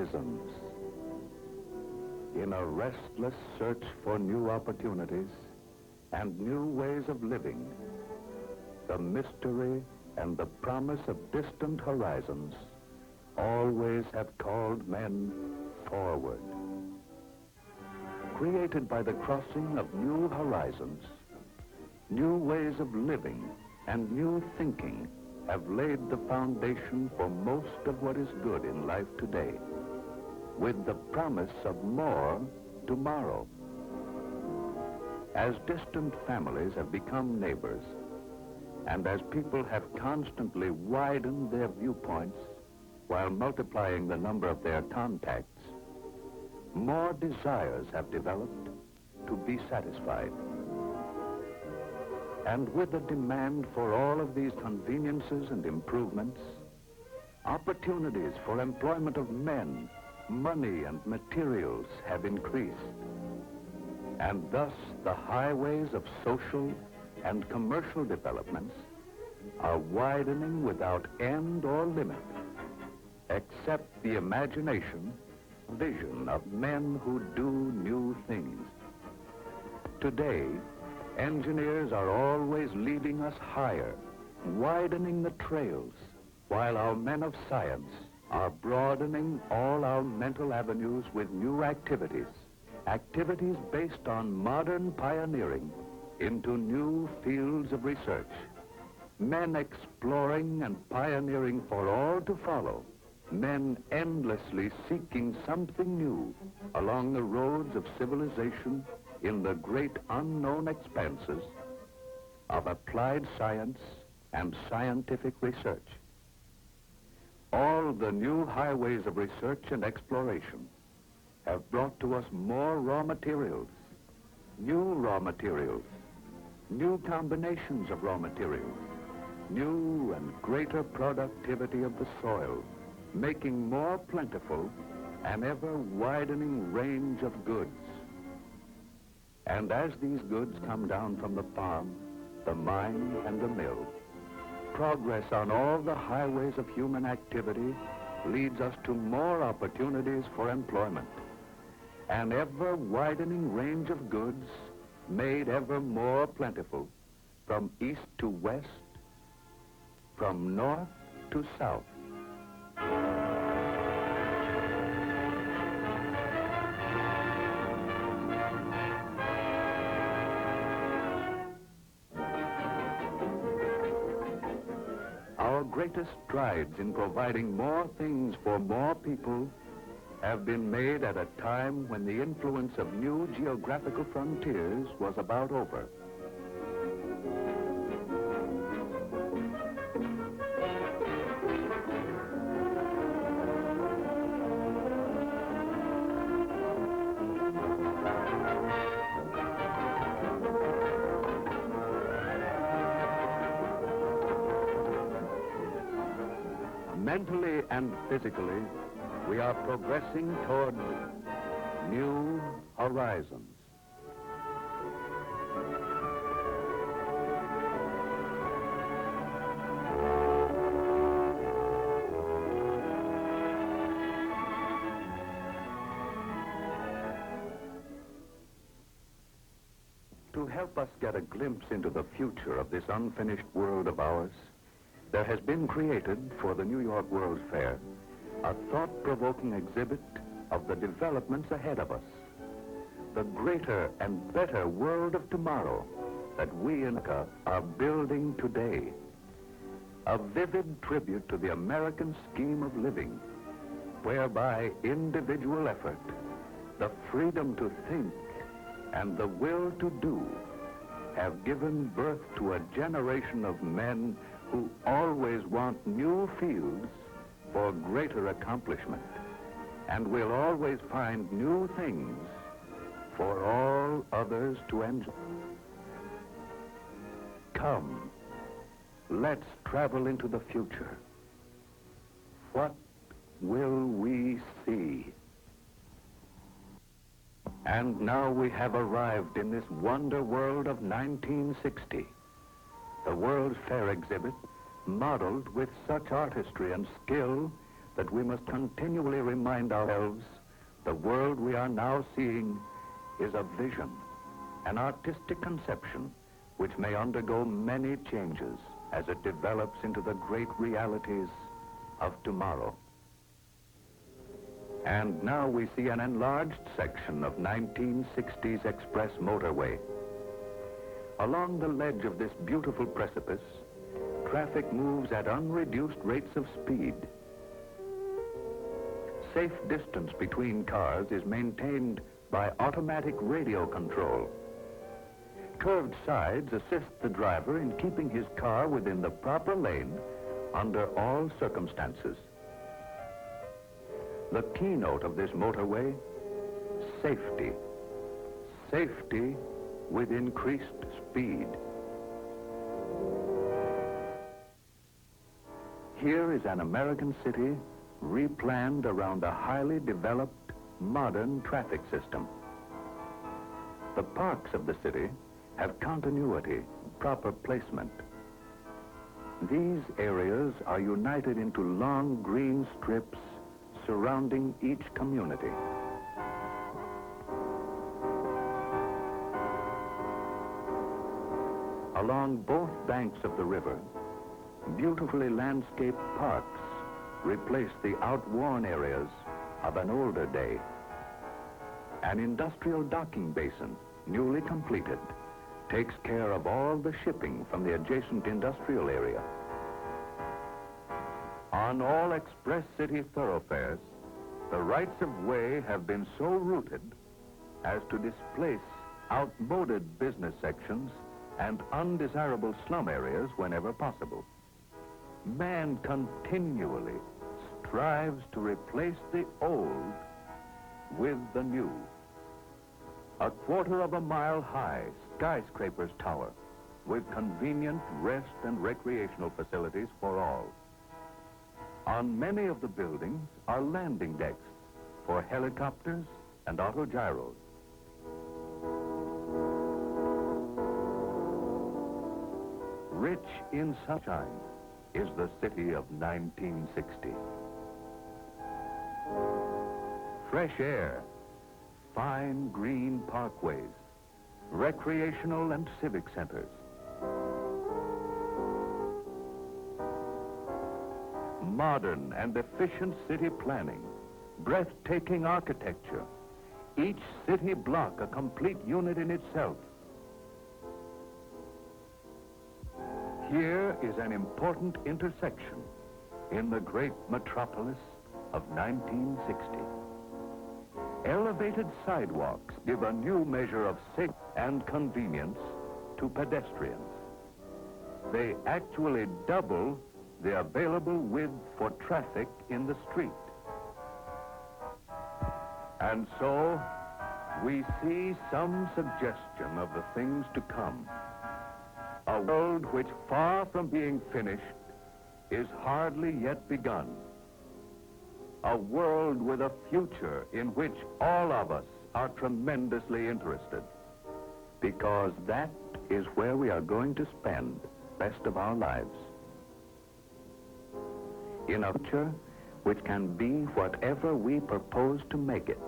horizons. In a restless search for new opportunities and new ways of living, the mystery and the promise of distant horizons always have called men forward. Created by the crossing of new horizons, new ways of living and new thinking have laid the foundation for most of what is good in life today, with the promise of more tomorrow. As distant families have become neighbors, and as people have constantly widened their viewpoints while multiplying the number of their contacts, more desires have developed to be satisfied. And with the demand for all of these conveniences and improvements, opportunities for employment of men, money, and materials have increased. And thus the highways of social and commercial developments are widening without end or limit, except the imagination, vision of men who do new things. Today, engineers are always leading us higher, widening the trails, while our men of science are broadening all our mental avenues with new activities, activities based on modern pioneering into new fields of research, men exploring and pioneering for all to follow, men endlessly seeking something new along the roads of civilization in the great unknown expanses of applied science and scientific research. All the new highways of research and exploration have brought to us more raw materials, new combinations of raw materials, new and greater productivity of the soil, making more plentiful an ever-widening range of goods. And as these goods come down from the farm, the mine, and the mill, progress on all the highways of human activity leads us to more opportunities for employment. An ever-widening range of goods made ever more plentiful from east to west, from north to south. Our greatest strides in providing more things for more people have been made at a time when the influence of new geographical frontiers was about over. Mentally and physically, we are progressing toward new horizons. To help us get a glimpse into the future of this unfinished world of ours, there has been created for the New York World's Fair a thought-provoking exhibit of the developments ahead of us, the greater and better world of tomorrow that we in America are building today. A vivid tribute to the American scheme of living, whereby individual effort, the freedom to think, and the will to do have given birth to a generation of men who always want new fields for greater accomplishment, and will always find new things for all others to enjoy. Come, let's travel into the future. What will we see? And now we have arrived in this wonder world of 1960. The World's Fair exhibit, modeled with such artistry and skill that we must continually remind ourselves the world we are now seeing is a vision, an artistic conception which may undergo many changes as it develops into the great realities of tomorrow. And now we see an enlarged section of 1960s express motorway. Along the ledge of this beautiful precipice, traffic moves at unreduced rates of speed. Safe distance between cars is maintained by automatic radio control. Curved sides assist the driver in keeping his car within the proper lane under all circumstances. The keynote of this motorway, safety. Safety with increased speed. Here is an American city replanned around a highly developed, modern traffic system. The parks of the city have continuity, proper placement. These areas are united into long green strips surrounding each community. Along both banks of the river, beautifully landscaped parks replace the outworn areas of an older day. An industrial docking basin, newly completed, takes care of all the shipping from the adjacent industrial area. On all express city thoroughfares, the rights of way have been so rooted as to displace outmoded business sections and undesirable slum areas whenever possible. Man continually strives to replace the old with the new. A quarter of a mile high skyscrapers tower with convenient rest and recreational facilities for all. On many of the buildings are landing decks for helicopters and auto-gyros. Rich in sunshine is the city of 1960. Fresh air, fine green parkways, recreational and civic centers. Modern and efficient city planning, breathtaking architecture, each city block a complete unit in itself. Here is an important intersection in the great metropolis of 1960. Elevated sidewalks give a new measure of safety and convenience to pedestrians. They actually double the available width for traffic in the street. And so, we see some suggestion of the things to come. A world which, far from being finished, is hardly yet begun. A world with a future in which all of us are tremendously interested, because that is where we are going to spend the rest of our lives. In a future which can be whatever we propose to make it.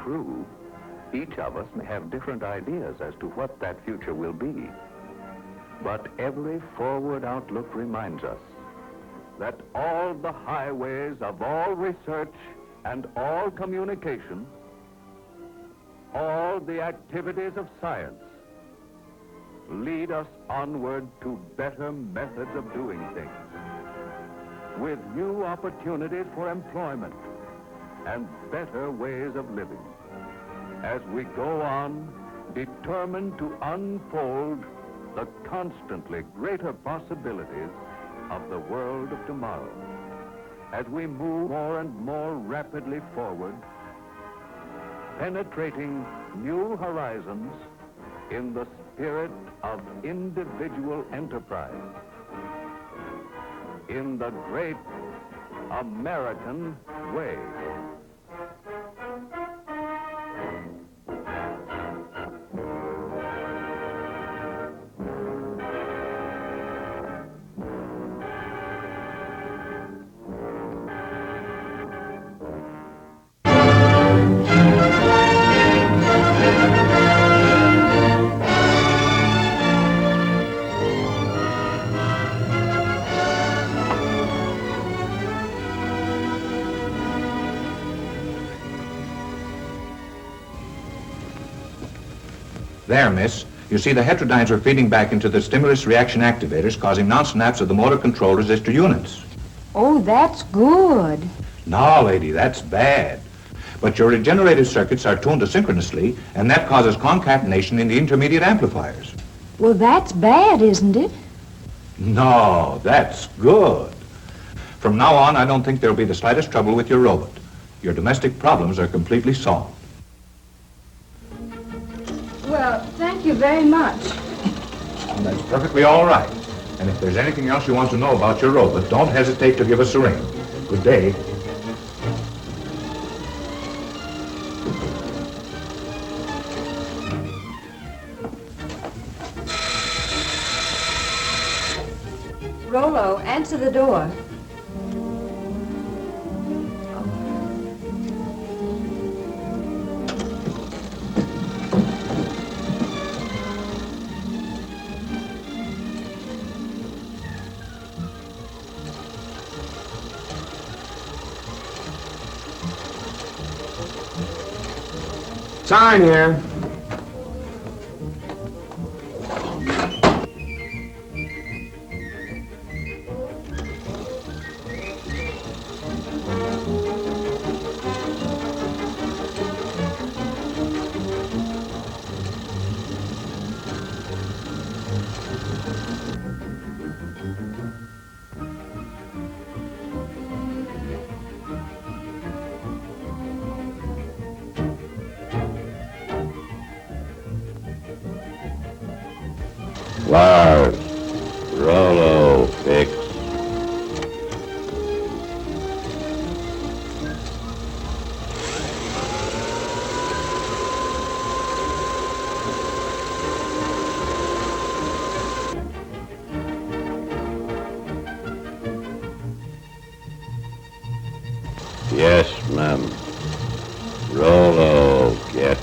True, each of us may have different ideas as to what that future will be. But every forward outlook reminds us that all the highways of all research and all communication, all the activities of science, lead us onward to better methods of doing things, with new opportunities for employment and better ways of living, as we go on determined to unfold the constantly greater possibilities of the world of tomorrow, as we move more and more rapidly forward, penetrating new horizons in the spirit of individual enterprise, in the great American way. There, miss. You see, the heterodynes are feeding back into the stimulus reaction activators, causing non-snaps of the motor control resistor units. Oh, that's good. No, lady, that's bad. But your regenerative circuits are tuned asynchronously, and that causes concatenation in the intermediate amplifiers. Well, that's bad, isn't it? No, that's good. From now on, I don't think there'll be the slightest trouble with your robot. Your domestic problems are completely solved. Well, thank you very much. That's perfectly all right. And if there's anything else you want to know about your robot, don't hesitate to give us a ring. Good day. Rollo, answer the door. Sign here. Lars, Rollo, fix. Yes, ma'am. Rollo, get.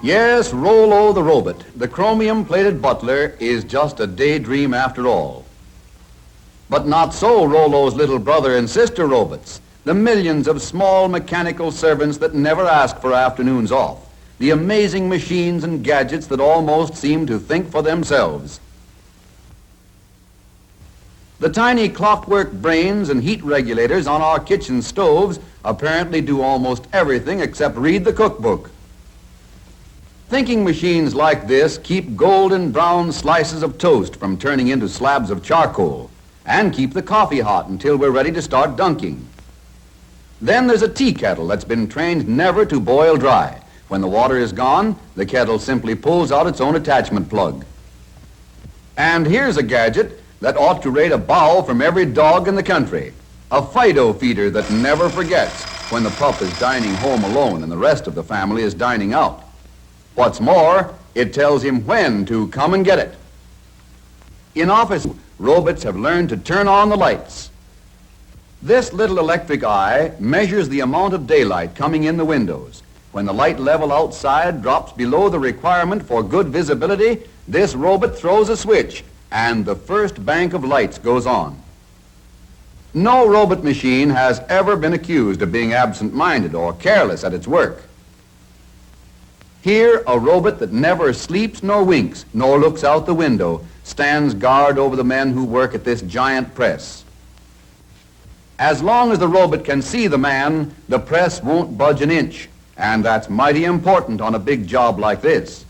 Yes, Rollo the robot, the chromium-plated butler, is just a daydream after all. But not so Rollo's little brother and sister robots, the millions of small mechanical servants that never ask for afternoons off, the amazing machines and gadgets that almost seem to think for themselves. The tiny clockwork brains and heat regulators on our kitchen stoves apparently do almost everything except read the cookbook. Thinking machines like this keep golden brown slices of toast from turning into slabs of charcoal and keep the coffee hot until we're ready to start dunking. Then there's a tea kettle that's been trained never to boil dry. When the water is gone, the kettle simply pulls out its own attachment plug. And here's a gadget that ought to rate a bow from every dog in the country, a Fido feeder that never forgets when the pup is dining home alone and the rest of the family is dining out. What's more, it tells him when to come and get it. In office, robots have learned to turn on the lights. This little electric eye measures the amount of daylight coming in the windows. When the light level outside drops below the requirement for good visibility, this robot throws a switch and the first bank of lights goes on. No robot machine has ever been accused of being absent-minded or careless at its work. Here, a robot that never sleeps nor winks, nor looks out the window, stands guard over the men who work at this giant press. As long as the robot can see the man, the press won't budge an inch, and that's mighty important on a big job like this.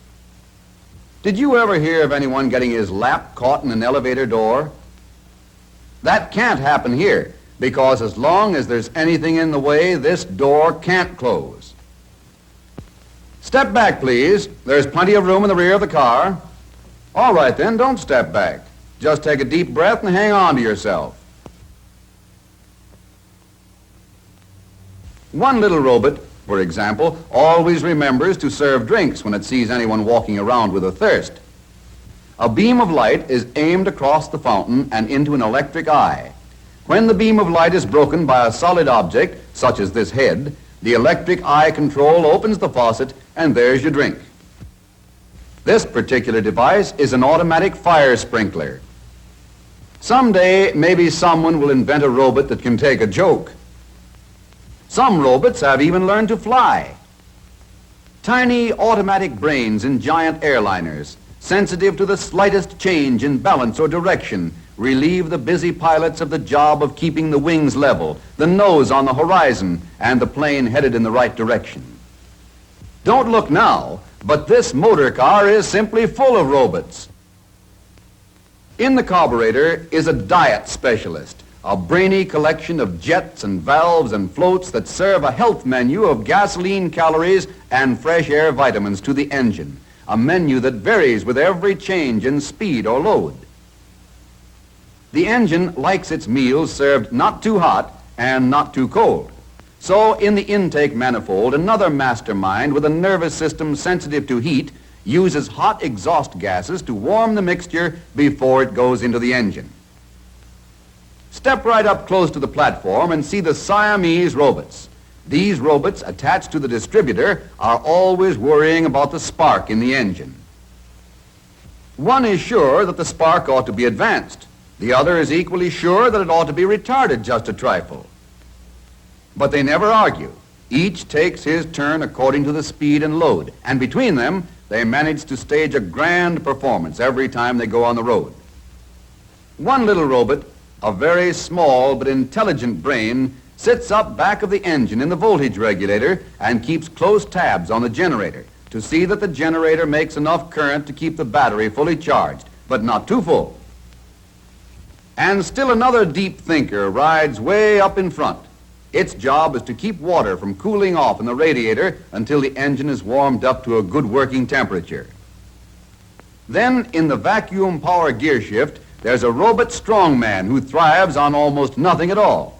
Did you ever hear of anyone getting his lap caught in an elevator door? That can't happen here, because as long as there's anything in the way, this door can't close. Step back, please. There's plenty of room in the rear of the car. All right, then, don't step back. Just take a deep breath and hang on to yourself. One little robot, for example, always remembers to serve drinks when it sees anyone walking around with a thirst. A beam of light is aimed across the fountain and into an electric eye. When the beam of light is broken by a solid object, such as this head, the electric eye control opens the faucet, and there's your drink. This particular device is an automatic fire sprinkler. Someday, maybe someone will invent a robot that can take a joke. Some robots have even learned to fly. Tiny automatic brains in giant airliners, sensitive to the slightest change in balance or direction, relieve the busy pilots of the job of keeping the wings level, the nose on the horizon, and the plane headed in the right direction. Don't look now, but this motor car is simply full of robots. In the carburetor is a diet specialist, a brainy collection of jets and valves and floats that serve a health menu of gasoline calories and fresh air vitamins to the engine, a menu that varies with every change in speed or load. The engine likes its meals served not too hot and not too cold. So in the intake manifold, another mastermind with a nervous system sensitive to heat uses hot exhaust gases to warm the mixture before it goes into the engine. Step right up close to the platform and see the Siamese robots. These robots attached to the distributor are always worrying about the spark in the engine. One is sure that the spark ought to be advanced. The other is equally sure that it ought to be retarded just a trifle. But they never argue. Each takes his turn according to the speed and load, and between them, they manage to stage a grand performance every time they go on the road. One little robot, a very small but intelligent brain, sits up back of the engine in the voltage regulator and keeps close tabs on the generator to see that the generator makes enough current to keep the battery fully charged, but not too full. And still another deep thinker rides way up in front. Its job is to keep water from cooling off in the radiator until the engine is warmed up to a good working temperature. Then, in the vacuum power gear shift, there's a robot strongman who thrives on almost nothing at all.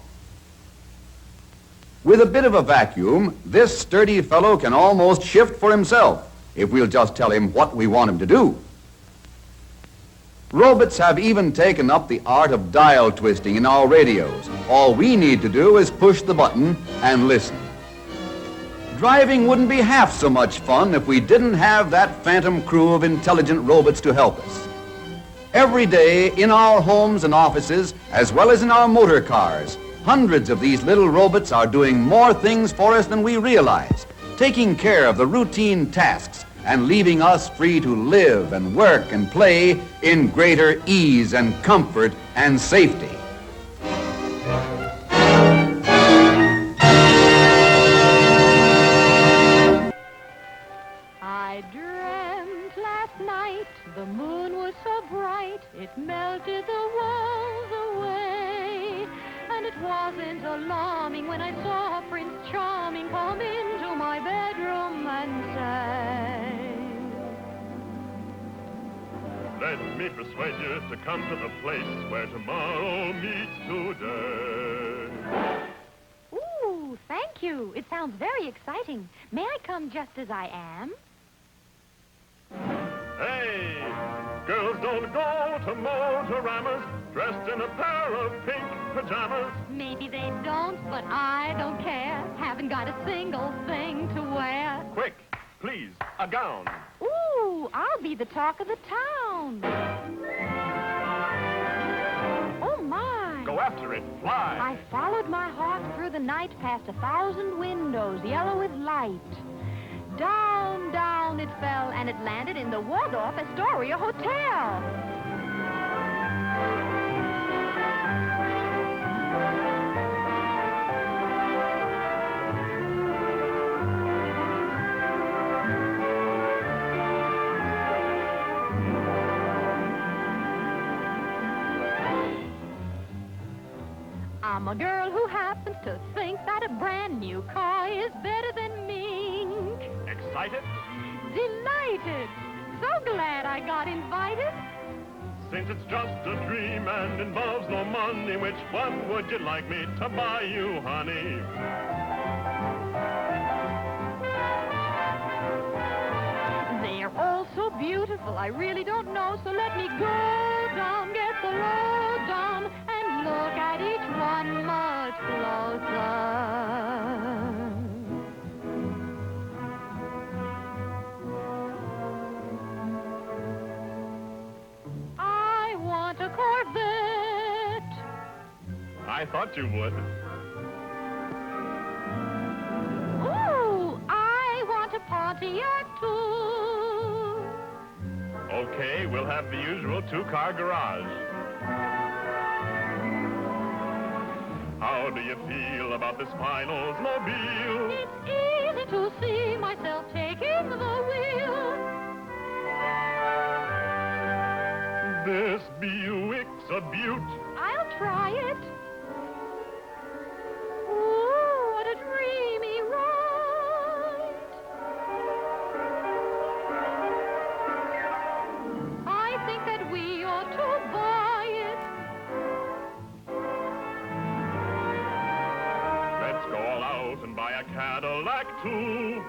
With a bit of a vacuum, this sturdy fellow can almost shift for himself if we'll just tell him what we want him to do. Robots have even taken up the art of dial twisting in our radios. All we need to do is push the button and listen. Driving wouldn't be half so much fun if we didn't have that phantom crew of intelligent robots to help us. Every day, in our homes and offices, as well as in our motor cars, hundreds of these little robots are doing more things for us than we realize, taking care of the routine tasks and leaving us free to live and work and play in greater ease and comfort and safety. I dreamt last night the moon was so bright it melted the walls away. And it wasn't alarming when I saw Prince Charming come into my bedroom and say, let me persuade you to come to the place where tomorrow meets today. ooh, thank you. It sounds very exciting. May I come just as I am? Hey, girls don't go to Motoramas dressed in a pair of pink pajamas. Maybe they don't, but I don't care. Haven't got a single thing to wear. Quick, please, a gown. Ooh, I'll be the talk of the town. Oh, my. Go after it, fly. I followed my heart through the night past 1,000 windows, yellow with light. Down, down it fell, and it landed in the Waldorf Astoria Hotel. I'm a girl who happens to think that a brand new car is better than mink. Excited? Delighted. So glad I got invited. Since it's just a dream and involves no money, which one would you like me to buy you, honey? They're all so beautiful, I really don't know, so let me go down, get the lowdown, and look at each one much closer. I want a Corvette. I thought you would. Ooh, I want a Pontiac too. Okay, we'll have the usual two-car garage. How do you feel about this fine Oldsmobile? It's easy to see myself taking the wheel. This Buick's a beaut. I'll try it. Ooh, what a dreamy ride. I think that we ought to buy it. Let's go all out and buy a Cadillac, too.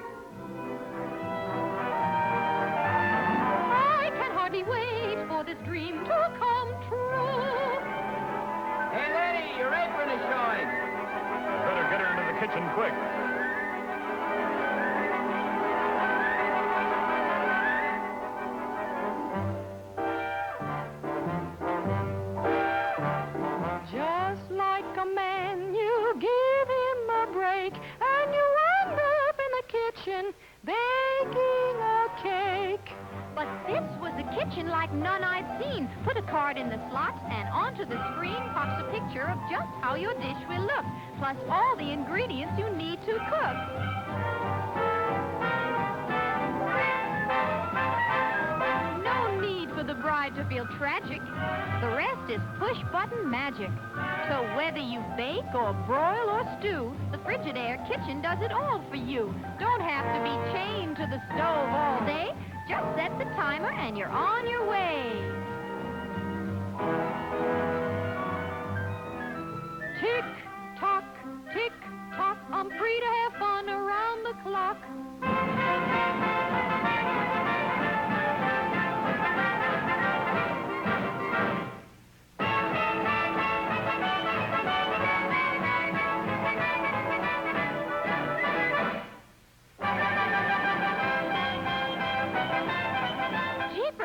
I can hardly wait for this dream to come true. Hey, lady, your apron is showing. Better get her into the kitchen quick. Just like a man, you give him a break, and you end up in the kitchen baking a cake. But this was a kitchen like none I'd seen. Put a card in the slot, and onto the screen pops a picture of just how your dish will look, plus all the ingredients you need to cook. No need for the bride to feel tragic. The rest is push-button magic. So whether you bake or broil or stew, the Frigidaire kitchen does it all for you. Don't have to be chained to the stove all day. Just set the timer and you're on your way. Tick-tock, tick-tock, I'm free to have fun around the clock.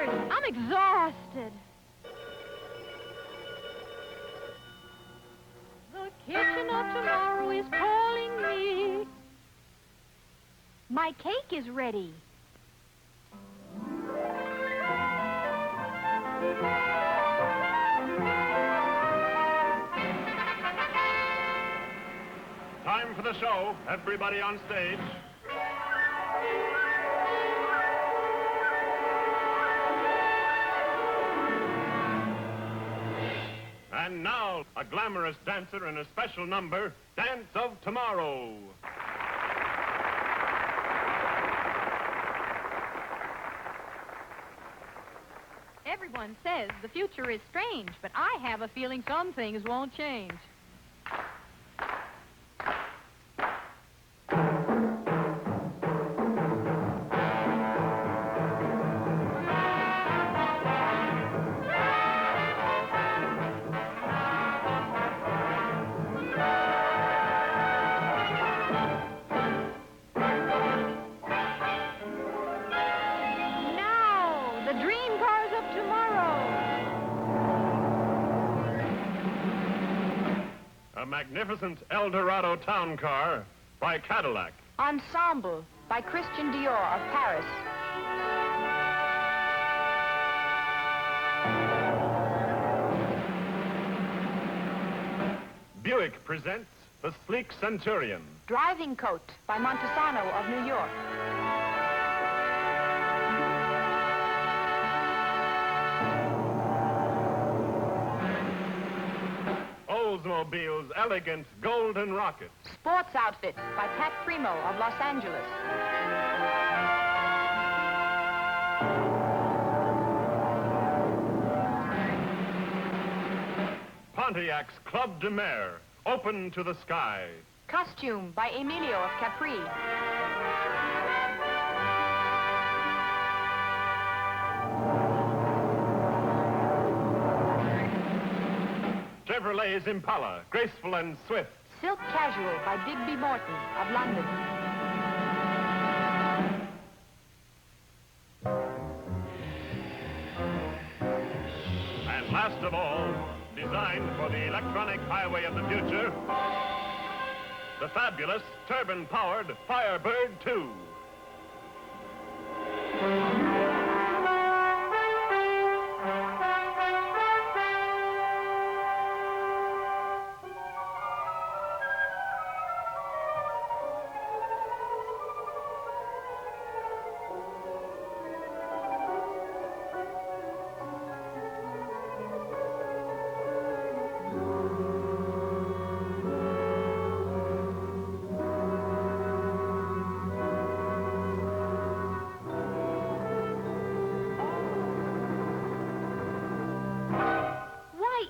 I'm exhausted. The kitchen of tomorrow is calling me. My cake is ready. Time for the show. Everybody on stage. And now, a glamorous dancer in a special number, Dance of Tomorrow. Everyone says the future is strange, but I have a feeling some things won't change. A magnificent El Dorado town car by Cadillac. Ensemble by Christian Dior of Paris. Buick presents the sleek Centurion. Driving Coat by Montesano of New York. Oldsmobile's elegant golden rocket. Sports Outfit by Pat Primo of Los Angeles. Pontiac's Club de Mer, open to the sky. Costume by Emilio of Capri. Chevrolet's Impala, graceful and swift. Silk Casual by Digby Morton of London. And last of all, designed for the electronic highway of the future, the fabulous turbine-powered Firebird 2.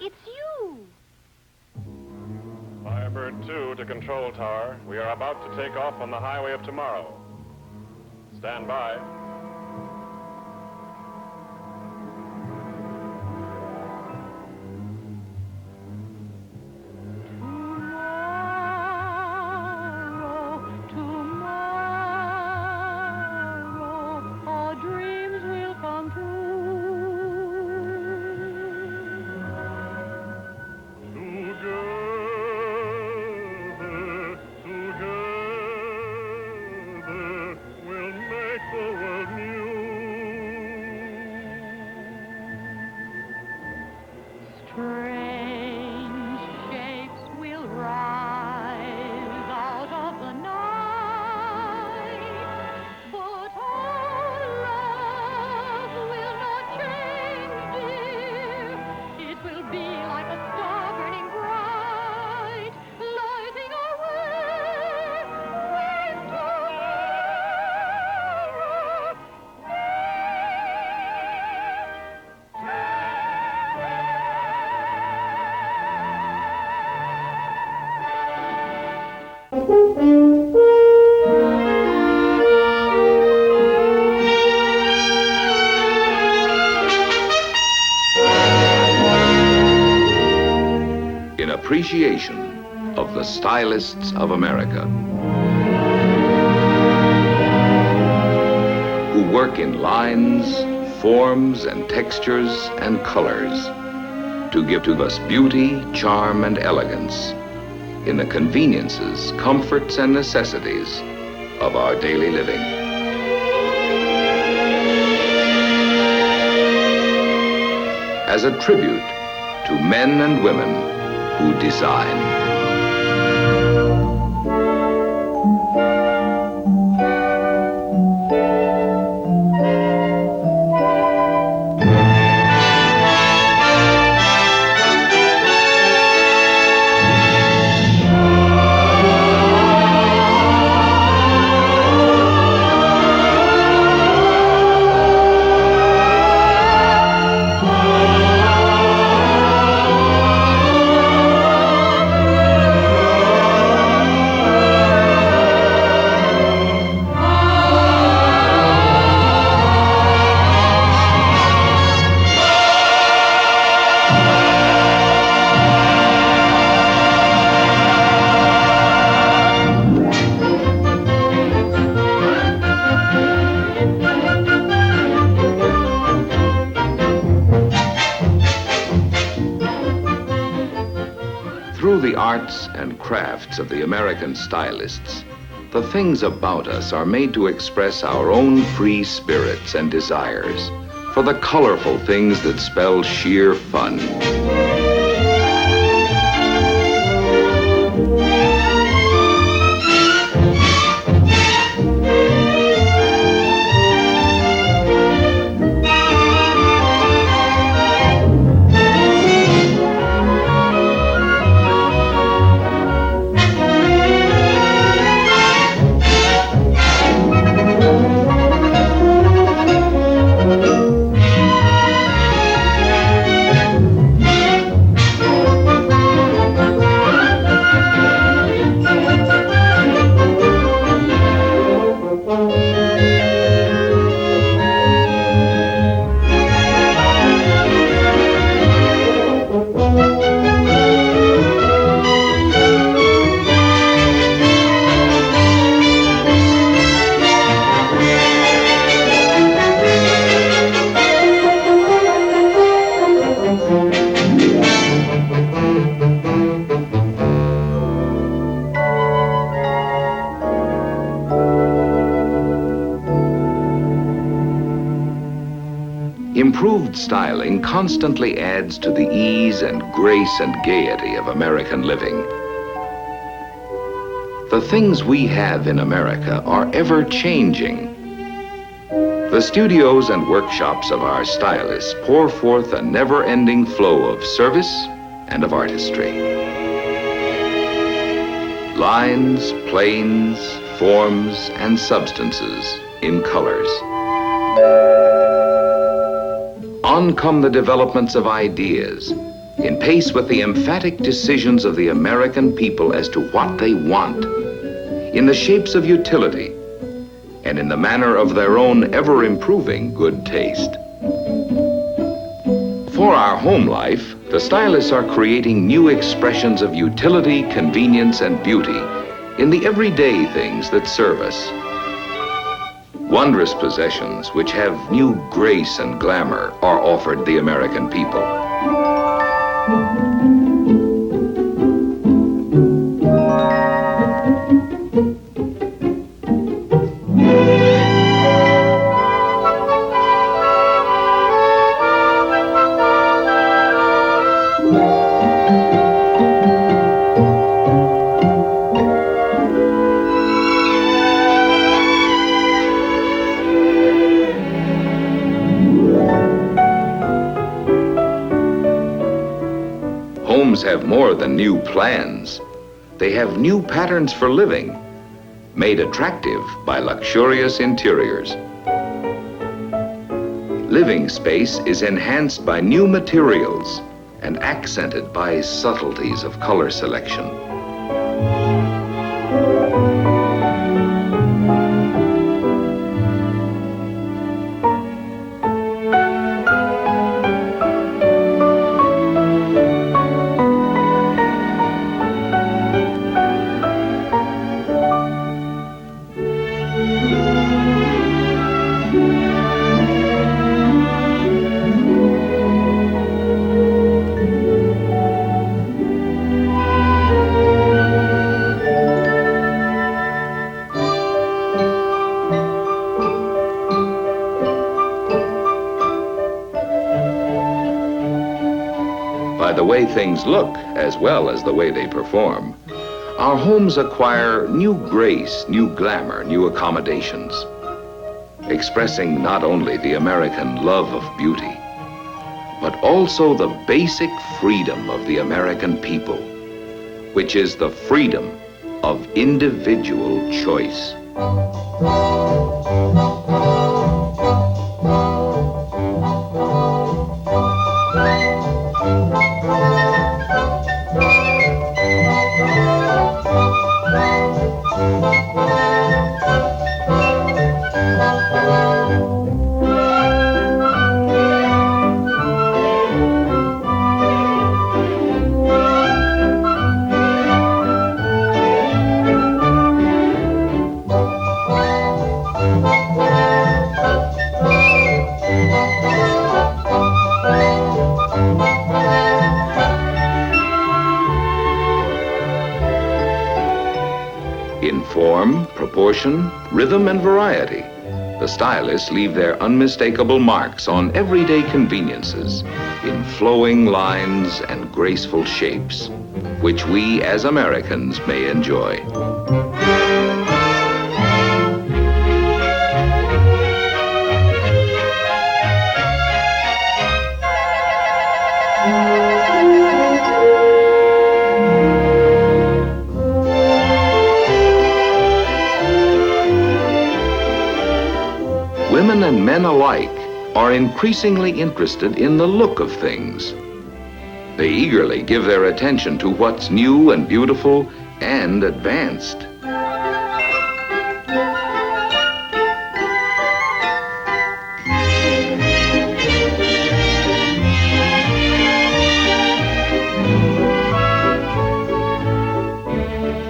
It's you! Firebird 2 to Control Tower. We are about to take off on the highway of tomorrow. Stand by. Tomorrow, our dreams will come true. Strange shapes will rise out of the night, but our love will not change, dear. It will be like a star burning bright, lighting our way with In appreciation of the stylists of America, who work in lines, forms, and textures and colors to give to us beauty, charm, and elegance in the conveniences, comforts, and necessities of our daily living. As a tribute to men and women who design. Through the arts and crafts of the American stylists, The things about us are made to express our own free spirits and desires for the colorful things that spell sheer fun. Improved styling constantly adds to the ease and grace and gaiety of American living. The things we have in America are ever changing. The studios and workshops of our stylists pour forth a never-ending flow of service and of artistry. Lines, planes, forms, and substances in colors. On come the developments of ideas, in pace with the emphatic decisions of the American people as to what they want, in the shapes of utility, and in the manner of their own ever-improving good taste. For our home life, the stylists are creating new expressions of utility, convenience, and beauty in the everyday things that serve us. Wondrous possessions which have new grace and glamour are offered the American people. Homes have more than new plans. They have new patterns for living, made attractive by luxurious interiors. Living space is enhanced by new materials and accented by subtleties of color selection. By the way things look, as well as the way they perform, our homes acquire new grace, new glamour, new accommodations, expressing not only the American love of beauty, but also the basic freedom of the American people, which is the freedom of individual choice. In form, proportion, rhythm, and variety, the stylists leave their unmistakable marks on everyday conveniences in flowing lines and graceful shapes, which we as Americans may enjoy. Women and men alike are increasingly interested in the look of things. They eagerly give their attention to what's new and beautiful and advanced.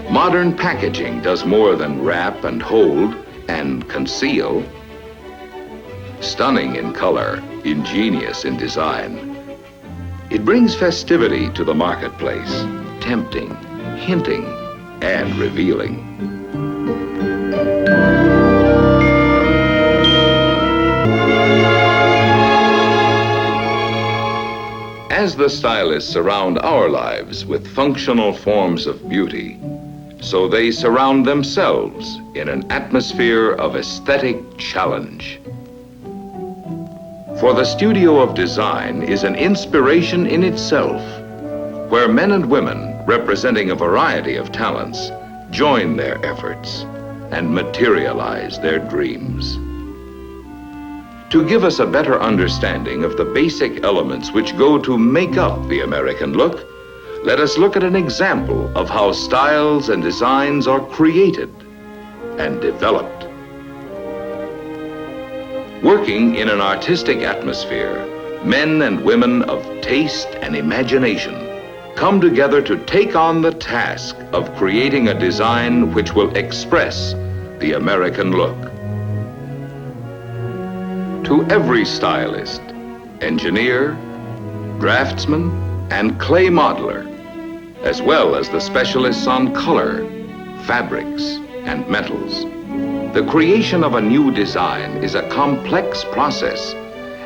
Modern packaging does more than wrap and hold and conceal. Stunning in color, ingenious in design, it brings festivity to the marketplace, tempting, hinting, and revealing. As the stylists surround our lives with functional forms of beauty, so they surround themselves in an atmosphere of aesthetic challenge. For the studio of design is an inspiration in itself, where men and women representing a variety of talents join their efforts and materialize their dreams. To give us a better understanding of the basic elements which go to make up the American look, let us look at an example of how styles and designs are created and developed. Working in an artistic atmosphere, men and women of taste and imagination come together to take on the task of creating a design which will express the American look. To every stylist, engineer, draftsman, and clay modeler, as well as the specialists on color, fabrics, and metals, the creation of a new design is a complex process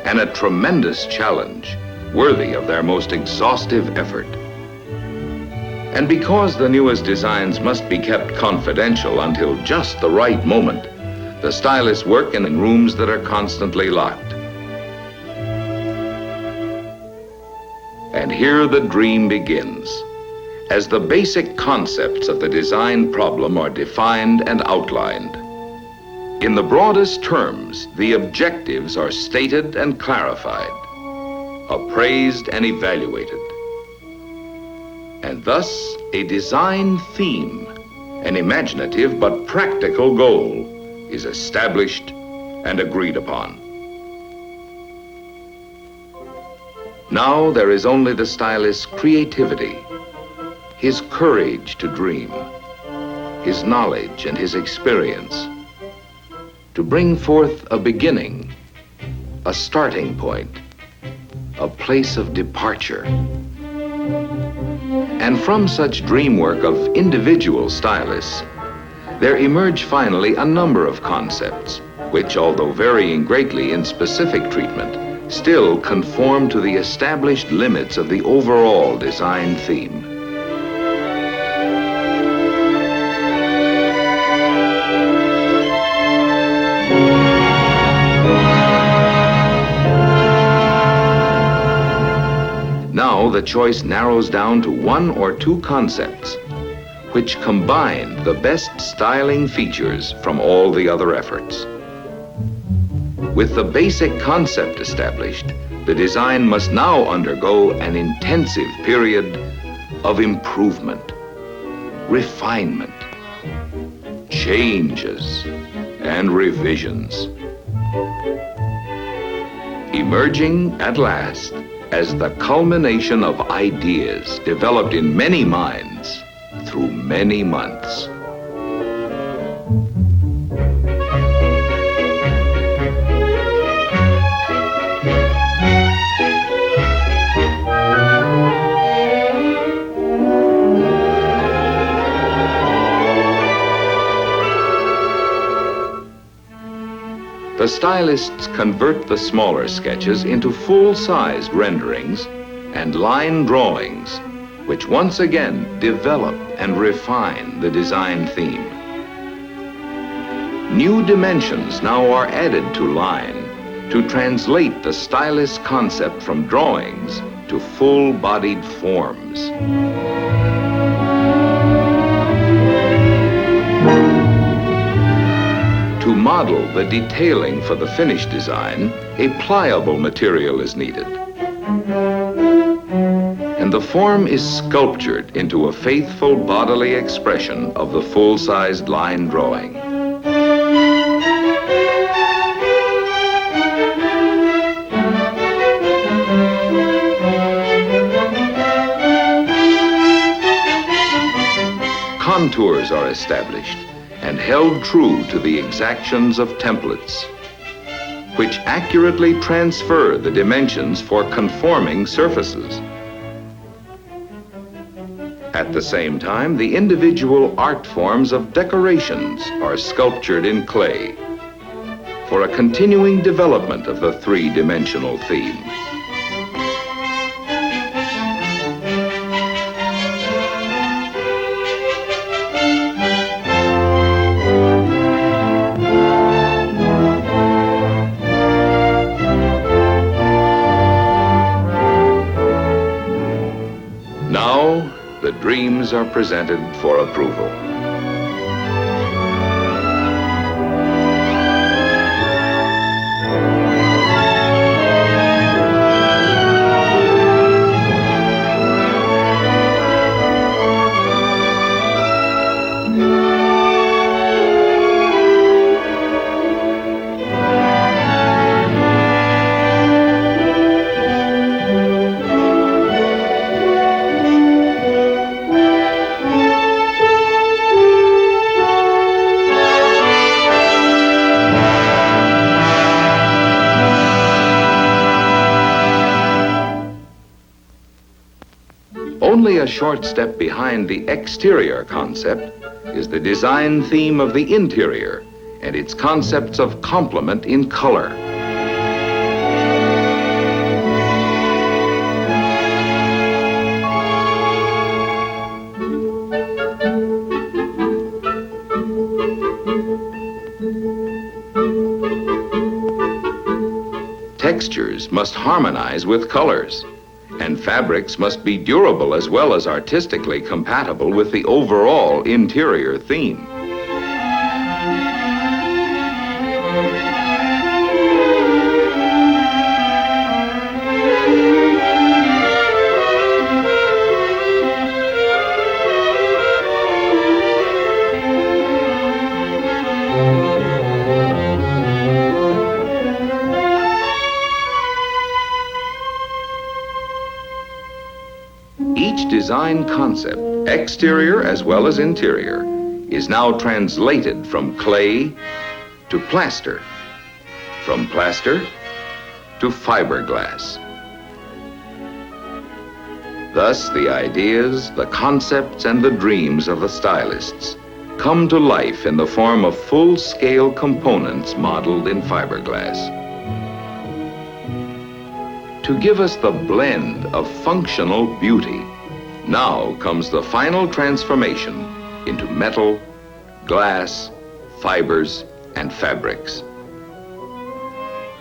and a tremendous challenge worthy of their most exhaustive effort. And because the newest designs must be kept confidential until just the right moment, the stylists work in rooms that are constantly locked. And here the dream begins, as the basic concepts of the design problem are defined and outlined. In the broadest terms, the objectives are stated and clarified, appraised and evaluated. And thus, a design theme, an imaginative but practical goal, is established and agreed upon. Now there is only the stylist's creativity, his courage to dream, his knowledge and his experience, to bring forth a beginning, a starting point, a place of departure. And from such dream work of individual stylists, there emerge finally a number of concepts, which, although varying greatly in specific treatment, still conform to the established limits of the overall design theme. Now the choice narrows down to one or two concepts, which combine the best styling features from all the other efforts. With the basic concept established, the design must now undergo an intensive period of improvement, refinement, changes, and revisions. Emerging at last as the culmination of ideas developed in many minds through many months. The stylists convert the smaller sketches into full-sized renderings and line drawings, which once again develop and refine the design theme. New dimensions now are added to line to translate the stylist's concept from drawings to full-bodied forms. To model the detailing for the finished design, a pliable material is needed. And the form is sculptured into a faithful bodily expression of the full-sized line drawing. Contours are established and held true to the exactions of templates, which accurately transfer the dimensions for conforming surfaces. At the same time, the individual art forms of decorations are sculptured in clay for a continuing development of the three-dimensional theme. Now, the dreams are presented for approval. Only a short step behind the exterior concept is the design theme of the interior and its concepts of complement in color. Textures must harmonize with colors, and fabrics must be durable as well as artistically compatible with the overall interior theme. Each design concept, exterior as well as interior, is now translated from clay to plaster, from plaster to fiberglass. Thus, the ideas, the concepts, and the dreams of the stylists come to life in the form of full-scale components modeled in fiberglass. To give us the blend of functional beauty, now comes the final transformation into metal, glass, fibers, and fabrics.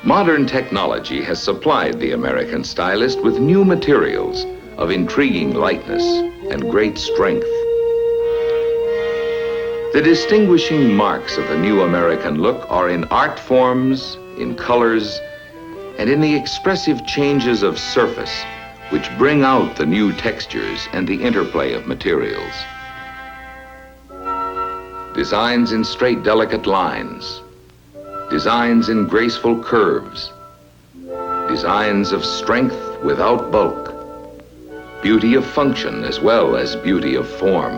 Modern technology has supplied the American stylist with new materials of intriguing lightness and great strength. The distinguishing marks of the new American look are in art forms, in colors, and in the expressive changes of surface, which bring out the new textures and the interplay of materials. Designs in straight, delicate lines, designs in graceful curves, designs of strength without bulk, beauty of function as well as beauty of form.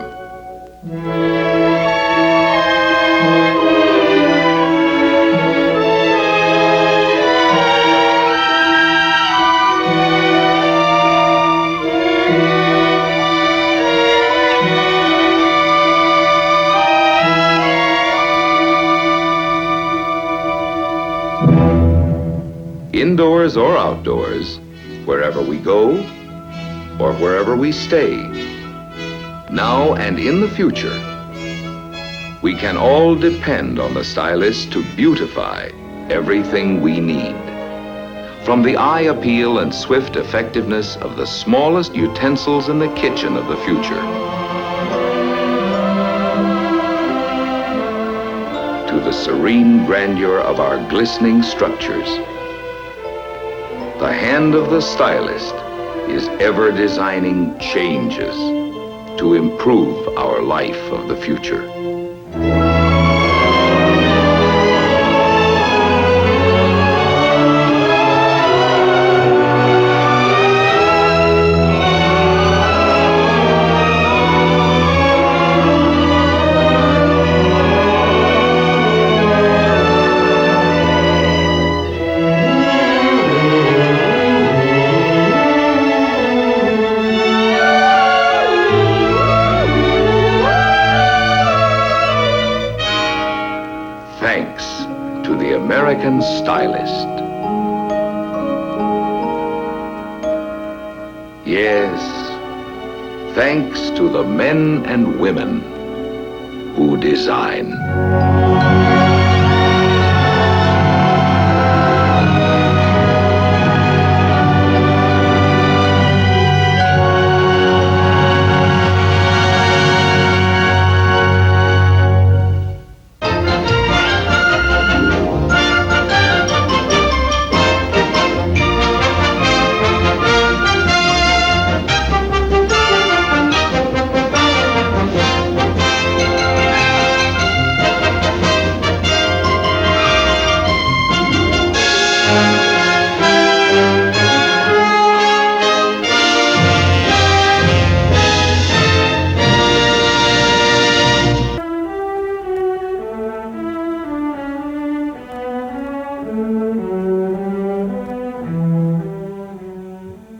indoors or outdoors, wherever we go or wherever we stay, now and in the future, we can all depend on the stylist to beautify everything we need. From the eye appeal and swift effectiveness of the smallest utensils in the kitchen of the future, to the serene grandeur of our glistening structures, the hand of the stylist is ever designing changes to improve our life of the future. Thanks to the American stylist. Yes, thanks to the men and women who design.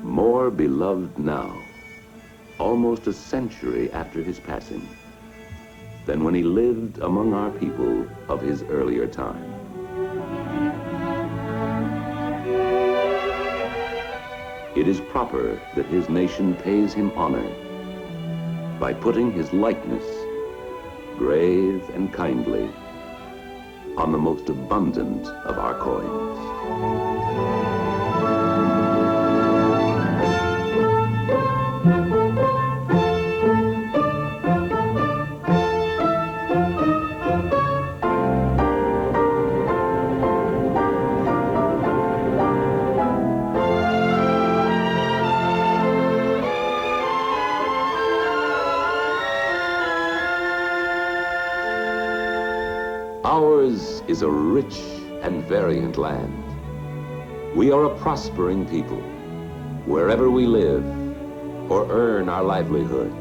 More beloved now, almost a century after his passing, than when he lived among our people of his earlier time. It is proper that his nation pays him honor by putting his likeness, grave and kindly, on the most abundant of our coins. Ours is a rich and variant land. We are a prospering people, wherever we live or earn our livelihood.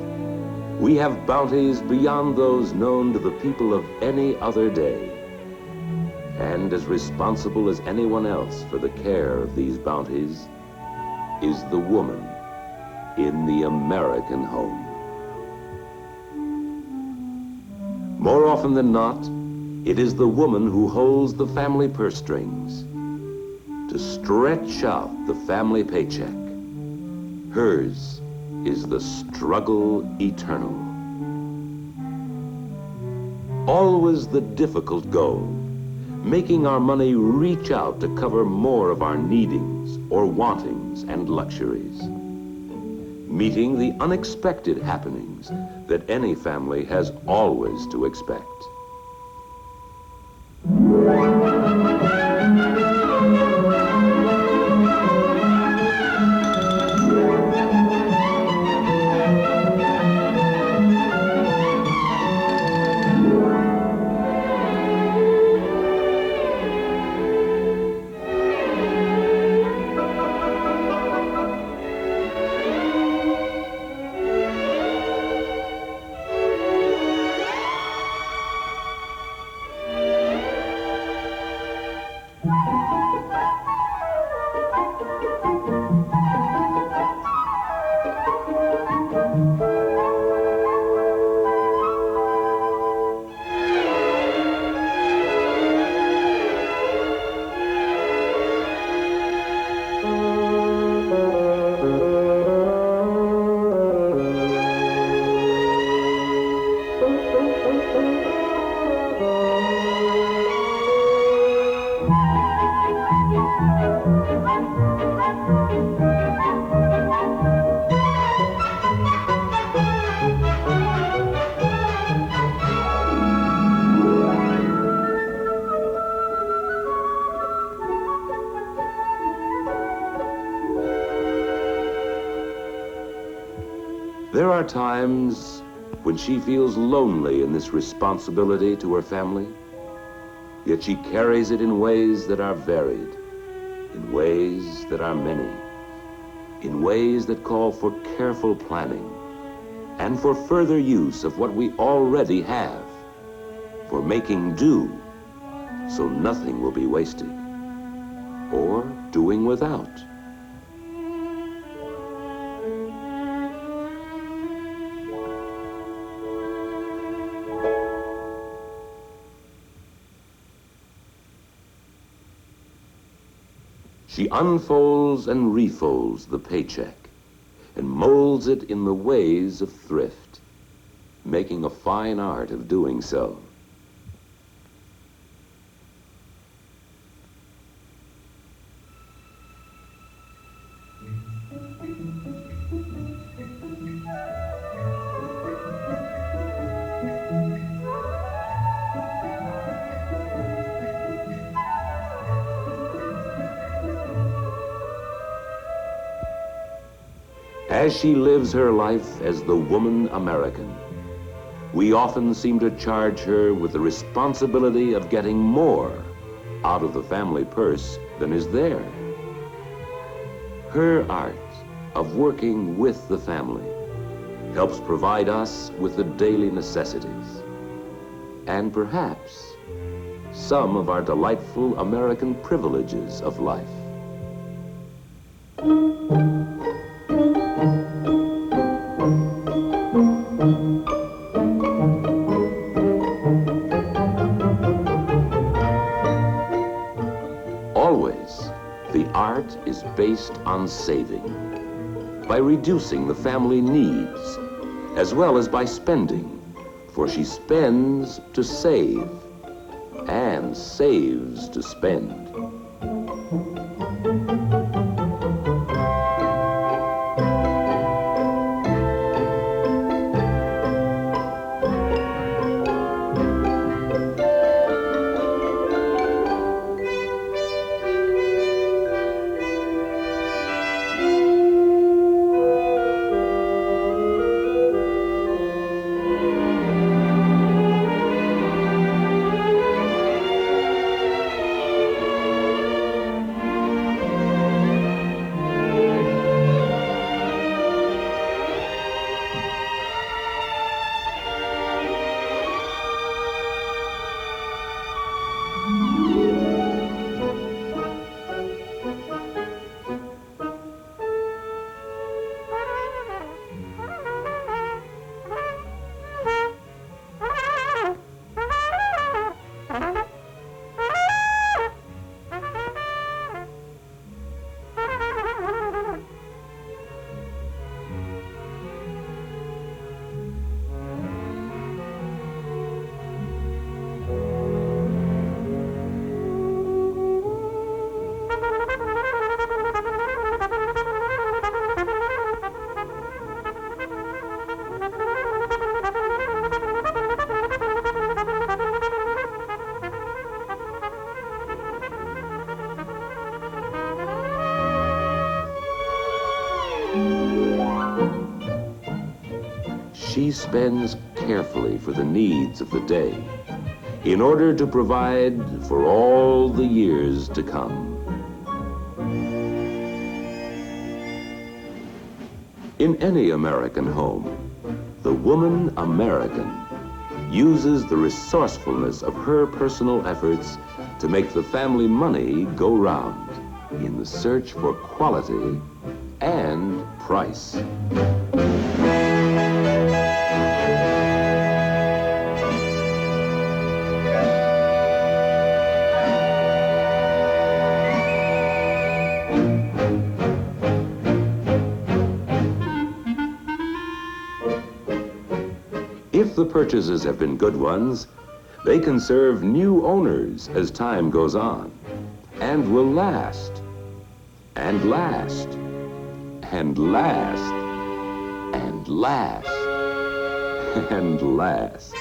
We have bounties beyond those known to the people of any other day. And as responsible as anyone else for the care of these bounties is the woman in the American home. More often than not, it is the woman who holds the family purse strings to stretch out the family paycheck. Hers is the struggle eternal. Always the difficult goal, making our money reach out to cover more of our needings or wantings and luxuries. Meeting the unexpected happenings that any family has always to expect. There are times when she feels lonely in this responsibility to her family, yet she carries it in ways that are varied, in ways that are many, in ways that call for careful planning and for further use of what we already have, for making do so nothing will be wasted, or doing without. She unfolds and refolds the paycheck and molds it in the ways of thrift, making a fine art of doing so. As she lives her life as the woman American, we often seem to charge her with the responsibility of getting more out of the family purse than is there. Her art of working with the family helps provide us with the daily necessities and perhaps some of our delightful American privileges of life. Always, the art is based on saving, by reducing the family needs, as well as by spending, for she spends to save and saves to spend. She spends carefully for the needs of the day in order to provide for all the years to come. In any American home, the woman American uses the resourcefulness of her personal efforts to make the family money go round in the search for quality and price. If the purchases have been good ones, they can serve new owners as time goes on, and will last, and last, and last, and last, and last.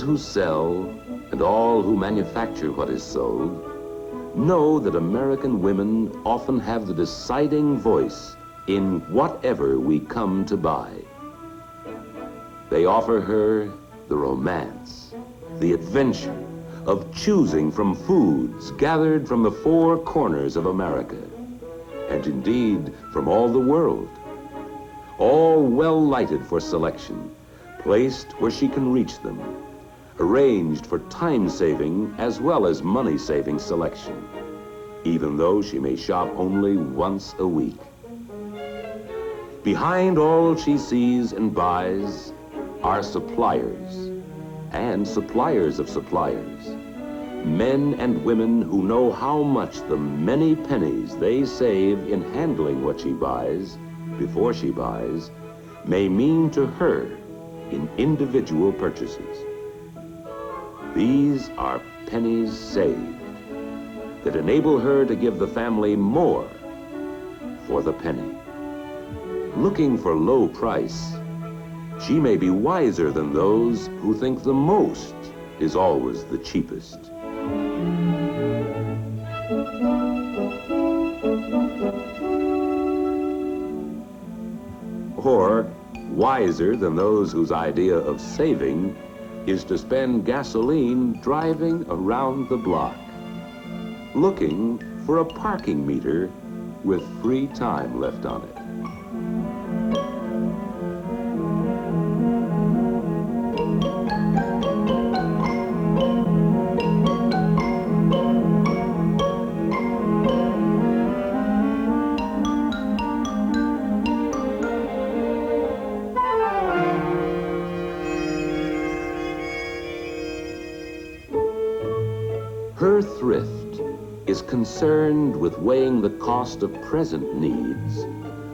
who sell and all who manufacture what is sold know that American women often have the deciding voice in whatever we come to buy. They offer her the romance, the adventure of choosing from foods gathered from the four corners of America, and indeed from all the world, all well lighted for selection, placed where she can reach them, arranged for time-saving as well as money-saving selection, even though she may shop only once a week. Behind all she sees and buys are suppliers, and suppliers of suppliers, men and women who know how much the many pennies they save in handling what she buys before she buys may mean to her in individual purchases. These are pennies saved that enable her to give the family more for the penny. Looking for low price, she may be wiser than those who think the most is always the cheapest. Or wiser than those whose idea of saving is to spend gasoline driving around the block, looking for a parking meter with free time left on it. Her thrift is concerned with weighing the cost of present needs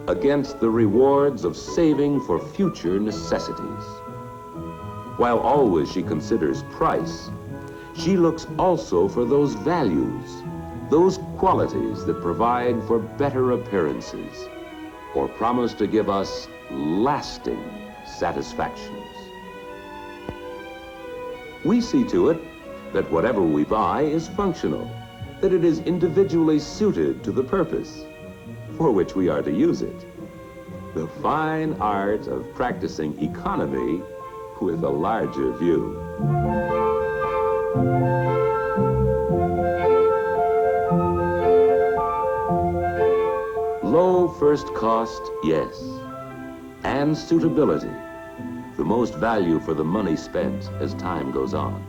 against the rewards of saving for future necessities. While always she considers price, she looks also for those values, those qualities that provide for better appearances or promise to give us lasting satisfactions. We see to it that whatever we buy is functional, that it is individually suited to the purpose for which we are to use it. The fine art of practicing economy with a larger view. Low first cost, yes, and suitability, the most value for the money spent as time goes on.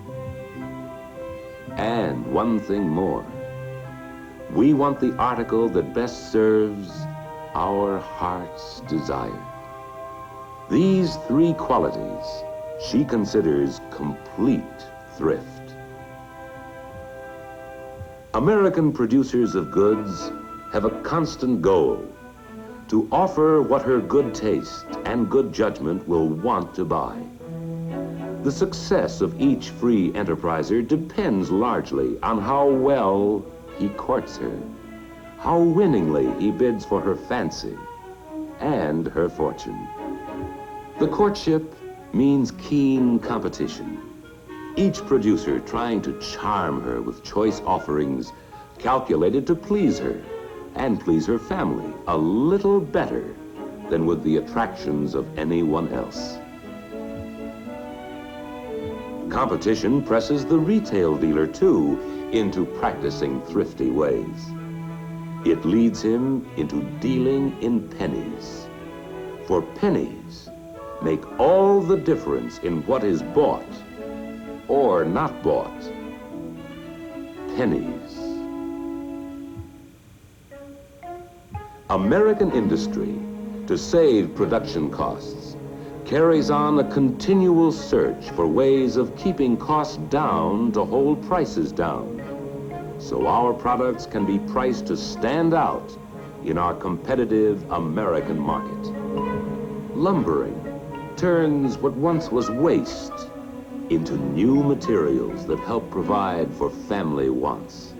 And one thing more, we want the article that best serves our heart's desire. These three qualities she considers complete thrift. American producers of goods have a constant goal to offer what her good taste and good judgment will want to buy. The success of each free enterpriser depends largely on how well he courts her, how winningly he bids for her fancy and her fortune. The courtship means keen competition, each producer trying to charm her with choice offerings calculated to please her and please her family a little better than with the attractions of anyone else. Competition presses the retail dealer, too, into practicing thrifty ways. It leads him into dealing in pennies. For pennies make all the difference in what is bought or not bought. Pennies. American industry, to save production costs, carries on a continual search for ways of keeping costs down to hold prices down, so our products can be priced to stand out in our competitive American market. Lumbering turns what once was waste into new materials that help provide for family wants.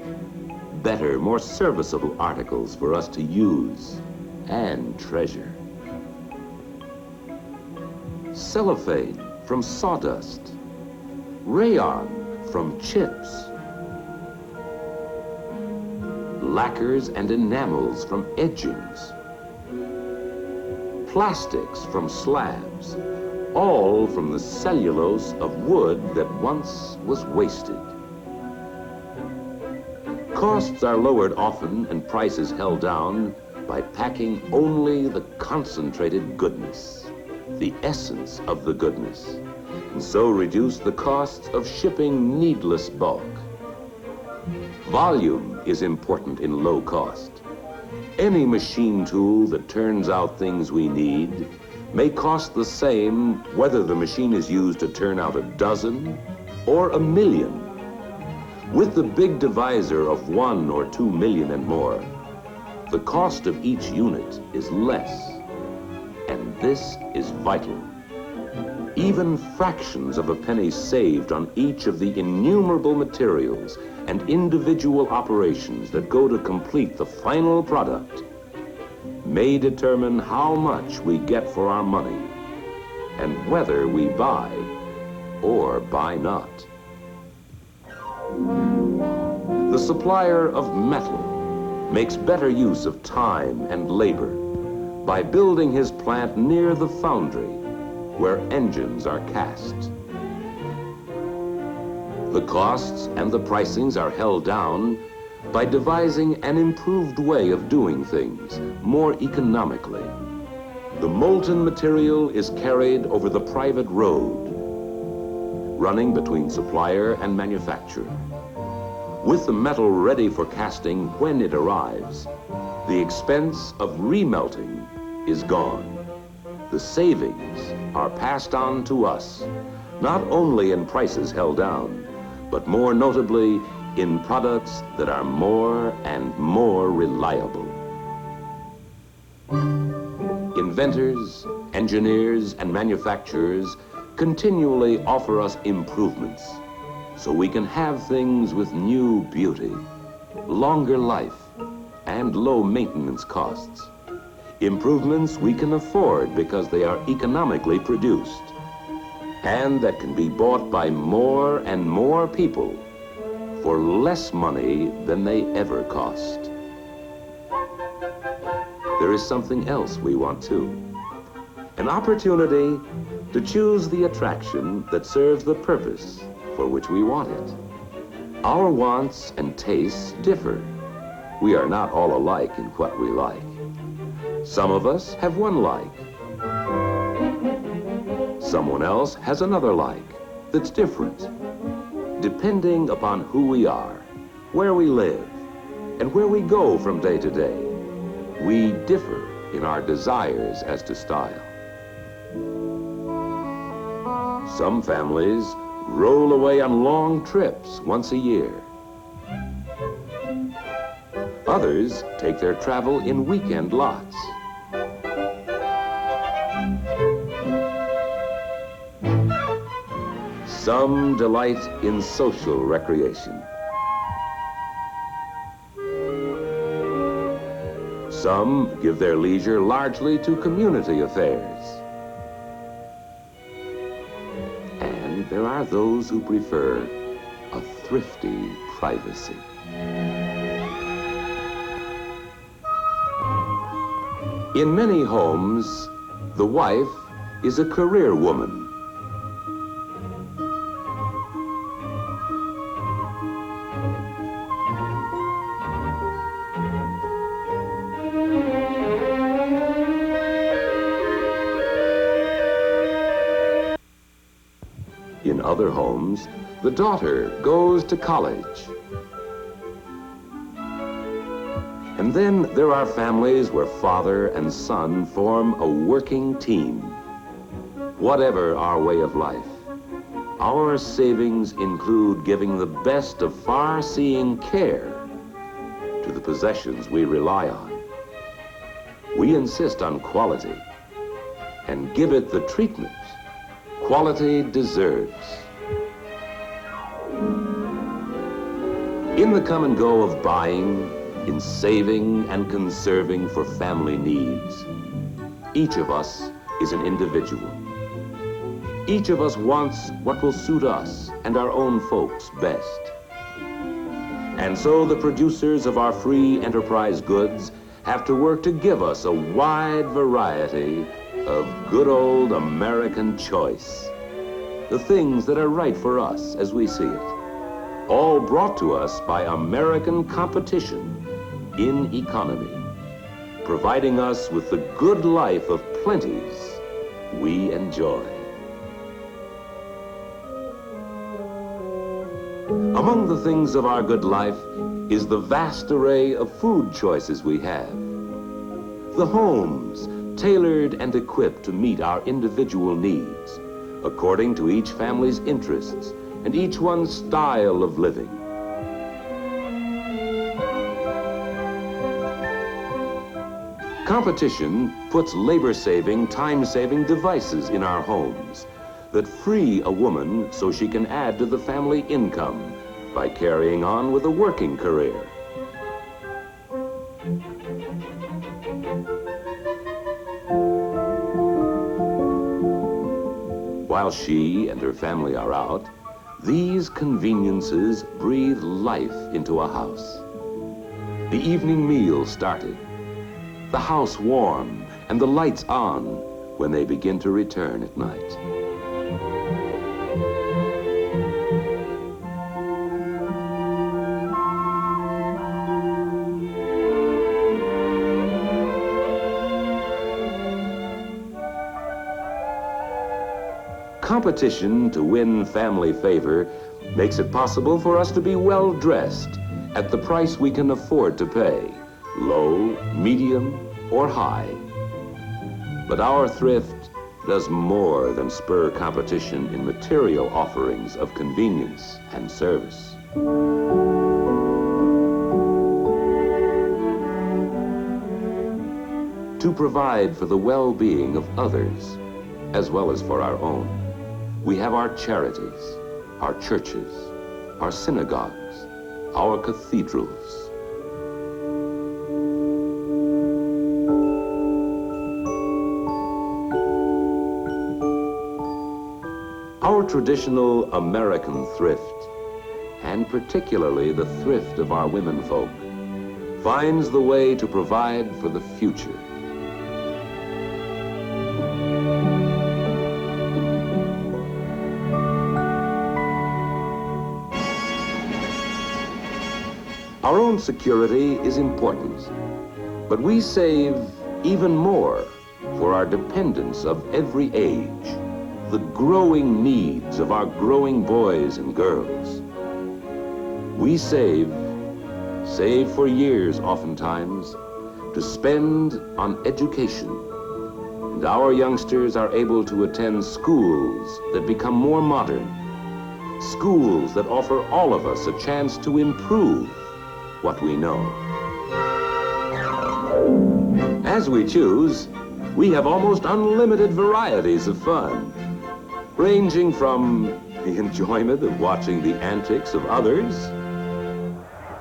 Better, more serviceable articles for us to use and treasure. Cellophane from sawdust, rayon from chips, lacquers and enamels from edgings, plastics from slabs, all from the cellulose of wood that once was wasted. Costs are lowered often and prices held down by packing only the concentrated goodness, the essence of the goodness, and so reduce the costs of shipping needless bulk. Volume is important in low cost. Any machine tool that turns out things we need may cost the same whether the machine is used to turn out a dozen or a million. With the big divisor of 1 or 2 million and more, the cost of each unit is less, and this is vital. Even fractions of a penny saved on each of the innumerable materials and individual operations that go to complete the final product may determine how much we get for our money and whether we buy or buy not. The supplier of metal makes better use of time and labor by building his plant near the foundry where engines are cast. The costs and the pricings are held down by devising an improved way of doing things more economically. The molten material is carried over the private road, running between supplier and manufacturer. With the metal ready for casting when it arrives, the expense of remelting is gone. The savings are passed on to us, not only in prices held down, but more notably in products that are more and more reliable. Inventors, engineers, and manufacturers continually offer us improvements so we can have things with new beauty, longer life, and low maintenance costs. Improvements we can afford because they are economically produced, and that can be bought by more and more people for less money than they ever cost. There is something else we want too. An opportunity to choose the attraction that serves the purpose for which we want it. Our wants and tastes differ. We are not all alike in what we like. Some of us have one like. Someone else has another like that's different. Depending upon who we are, where we live, and where we go from day to day, we differ in our desires as to style. Some families roll away on long trips once a year. Others take their travel in weekend lots. Some delight in social recreation. Some give their leisure largely to community affairs. And there are those who prefer a thrifty privacy. In many homes, the wife is a career woman. In other homes, the daughter goes to college. And then there are families where father and son form a working team. Whatever our way of life, our savings include giving the best of far-seeing care to the possessions we rely on. We insist on quality and give it the treatment quality deserves. In the come and go of buying, in saving and conserving for family needs, each of us is an individual. Each of us wants what will suit us and our own folks best. And so the producers of our free enterprise goods have to work to give us a wide variety of good old American choice. The things that are right for us as we see it. All brought to us by American competition in economy, providing us with the good life of plenties we enjoy. Among the things of our good life is the vast array of food choices we have. The homes, tailored and equipped to meet our individual needs, according to each family's interests and each one's style of living. Competition puts labor-saving, time-saving devices in our homes that free a woman so she can add to the family income by carrying on with a working career. While she and her family are out, these conveniences breathe life into a house. The evening meal started, the house warm and the lights on when they begin to return at night. Competition to win family favor makes it possible for us to be well dressed at the price we can afford to pay, low, medium, or high. But our thrift does more than spur competition in material offerings of convenience and service. To provide for the well-being of others, as well as for our own, we have our charities, our churches, our synagogues, our cathedrals. Our traditional American thrift, and particularly the thrift of our womenfolk, finds the way to provide for the future. Our own security is important, but we save even more for our dependents of every age, the growing needs of our growing boys and girls. We save for years oftentimes, to spend on education. And our youngsters are able to attend schools that become more modern, schools that offer all of us a chance to improve what we know. As we choose, we have almost unlimited varieties of fun, ranging from the enjoyment of watching the antics of others,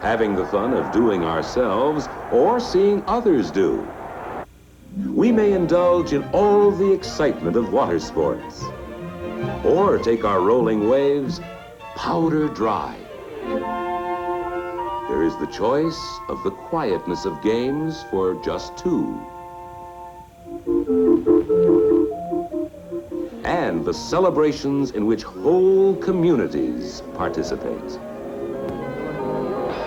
having the fun of doing ourselves, or seeing others do. We may indulge in all the excitement of water sports, or take our rolling waves powder dry. There is the choice of the quietness of games for just two, and the celebrations in which whole communities participate.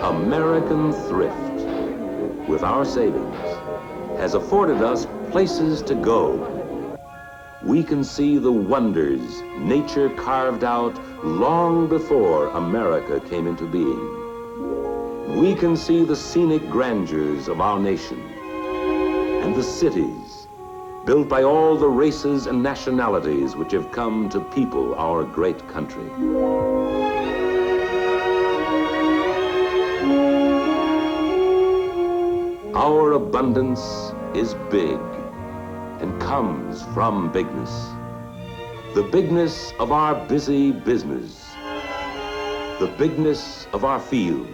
American thrift, with our savings, has afforded us places to go. We can see the wonders nature carved out long before America came into being. We can see the scenic grandeurs of our nation and the cities built by all the races and nationalities which have come to people our great country. Our abundance is big and comes from bigness. The bigness of our busy business, the bigness of our fields,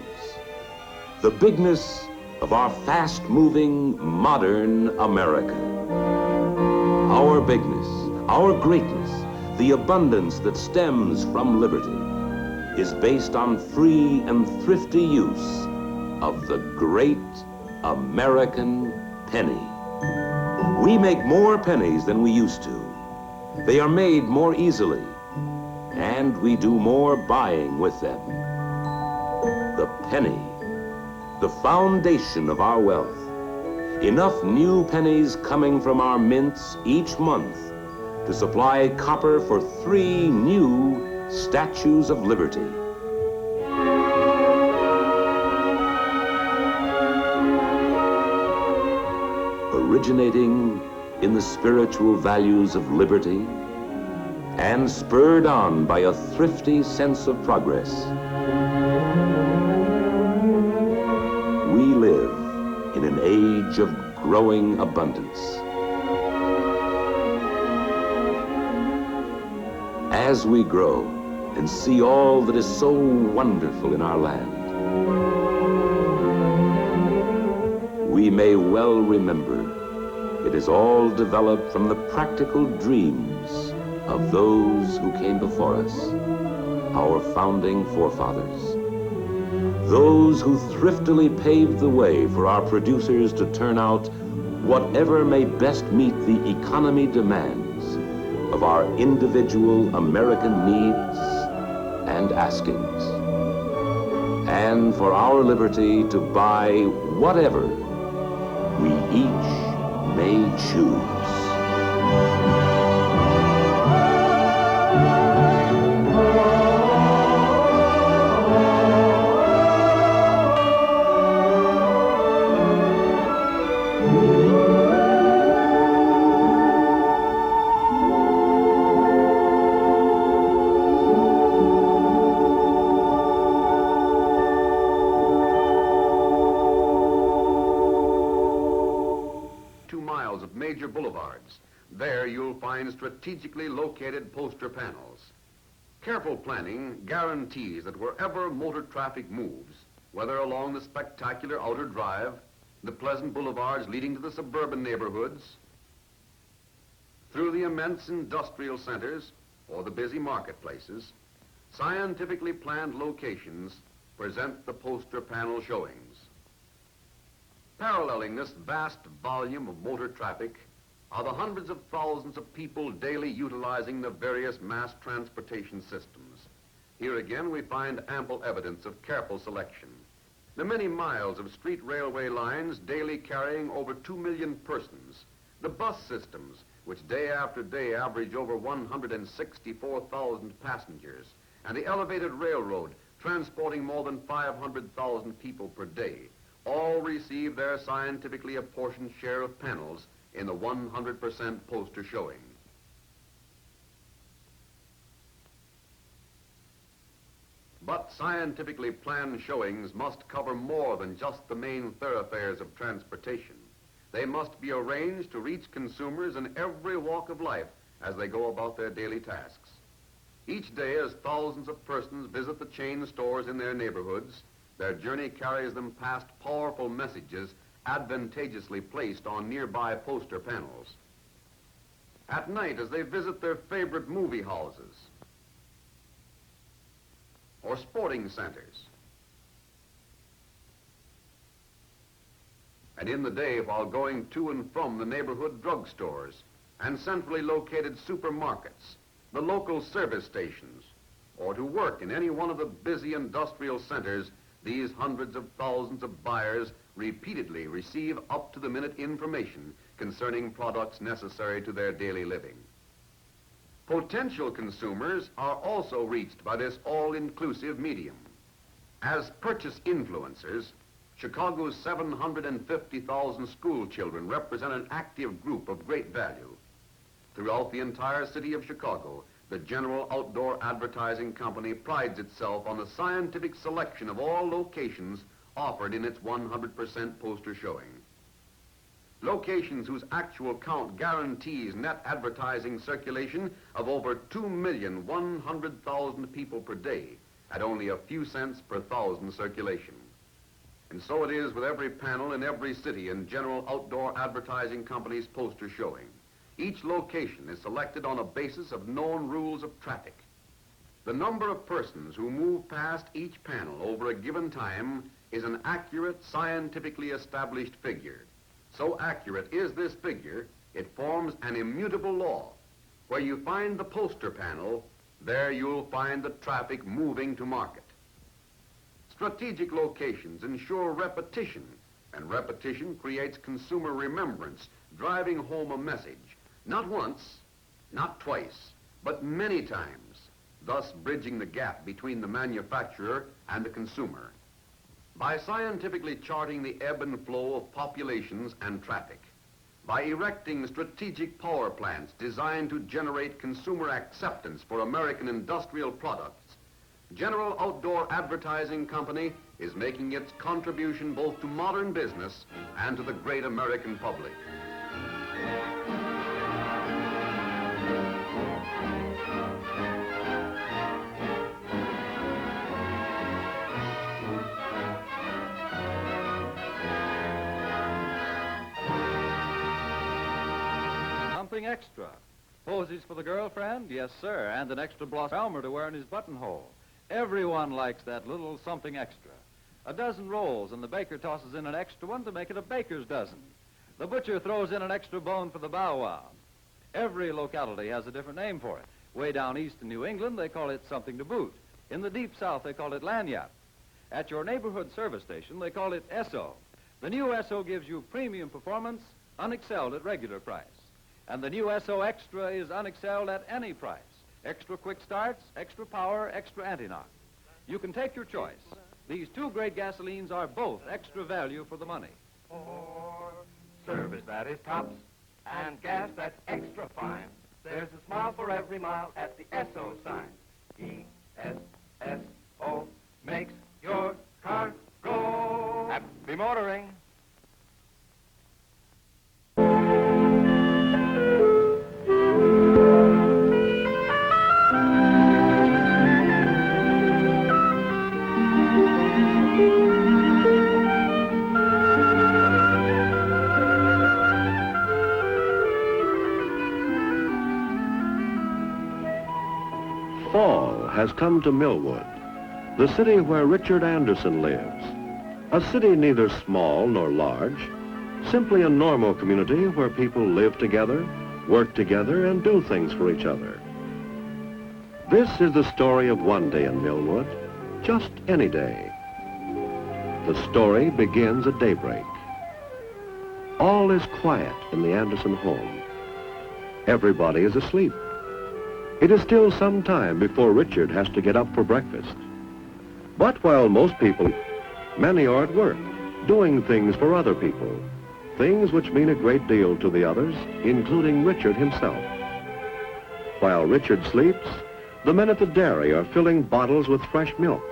the bigness of our fast-moving, modern America. Our bigness, our greatness, The abundance that stems from liberty is based on free and thrifty use of the great American penny. We make more pennies than we used to. They are made more easily, and we do more buying with them. The penny, the foundation of our wealth. Enough new pennies coming from our mints each month to supply copper for 3 new statues of liberty. Originating in the spiritual values of liberty and spurred on by a thrifty sense of progress, we live in an age of growing abundance. As we grow and see all that is so wonderful in our land, we may well remember it is all developed from the practical dreams of those who came before us, our founding forefathers. Those who thriftily paved the way for our producers to turn out whatever may best meet the economy demands of our individual American needs and askings, and for our liberty to buy whatever we each may choose. 2 miles of major boulevards. There you'll find strategically located poster panels. Careful planning guarantees that wherever motor traffic moves, whether along the spectacular outer drive, the pleasant boulevards leading to the suburban neighborhoods, through the immense industrial centers, or the busy marketplaces, scientifically planned locations present the poster panel showings. Paralleling this vast volume of motor traffic are the hundreds of thousands of people daily utilizing the various mass transportation systems. Here again we find ample evidence of careful selection. The many miles of street railway lines daily carrying over 2 million persons, the bus systems which day after day average over 164,000 passengers, and the elevated railroad transporting more than 500,000 people per day, all receive their scientifically apportioned share of panels in the 100% poster showing. But scientifically planned showings must cover more than just the main thoroughfares of transportation. They must be arranged to reach consumers in every walk of life as they go about their daily tasks. Each day, as thousands of persons visit the chain stores in their neighborhoods, their journey carries them past powerful messages advantageously placed on nearby poster panels. At night, as they visit their favorite movie houses or sporting centers, and in the day while going to and from the neighborhood drugstores and centrally located supermarkets, the local service stations, or to work in any one of the busy industrial centers, these hundreds of thousands of buyers repeatedly receive up-to-the-minute information concerning products necessary to their daily living. Potential consumers are also reached by this all-inclusive medium. As purchase influencers, Chicago's 750,000 school children represent an active group of great value. Throughout the entire city of Chicago, the General Outdoor Advertising Company prides itself on the scientific selection of all locations offered in its 100% poster showing. Locations whose actual count guarantees net advertising circulation of over 2,100,000 people per day at only a few cents per thousand circulation. And so it is with every panel in every city in General Outdoor Advertising Company's poster showing. Each location is selected on a basis of known rules of traffic. The number of persons who move past each panel over a given time is an accurate, scientifically established figure. So accurate is this figure, it forms an immutable law. Where you find the poster panel, there you'll find the traffic moving to market. Strategic locations ensure repetition, and repetition creates consumer remembrance, driving home a message, not once, not twice, but many times, thus bridging the gap between the manufacturer and the consumer. By scientifically charting the ebb and flow of populations and traffic, by erecting strategic power plants designed to generate consumer acceptance for American industrial products, General Outdoor Advertising Company is making its contribution both to modern business and to the great American public. Something extra. Posies for the girlfriend? Yes, sir. And an extra blossom Elmer to wear in his buttonhole. Everyone likes that little something extra. A dozen rolls, and the baker tosses in an extra one to make it a baker's dozen. The butcher throws in an extra bone for the bow wow. Every locality has a different name for it. Way down east in New England, they call it something to boot. In the deep south, they call it lanyard. At your neighborhood service station, they call it Esso. The new Esso gives you premium performance, unexcelled at regular price. And the new Esso Extra is unexcelled at any price. Extra quick starts, extra power, extra anti-knock. You can take your choice. These two great gasolines are both extra value for the money. For service that is tops and gas that's extra fine, there's a smile for every mile at the Esso sign. E-S-S-O makes your car go. Happy motoring. Fall has come to Millwood, the city where Richard Anderson lives. A city neither small nor large, simply a normal community where people live together, work together, and do things for each other. This is the story of one day in Millwood, just any day. The story begins at daybreak. All is quiet in the Anderson home. Everybody is asleep. It is still some time before Richard has to get up for breakfast. But while most people, many are at work, doing things for other people, things which mean a great deal to the others, including Richard himself. While Richard sleeps, the men at the dairy are filling bottles with fresh milk.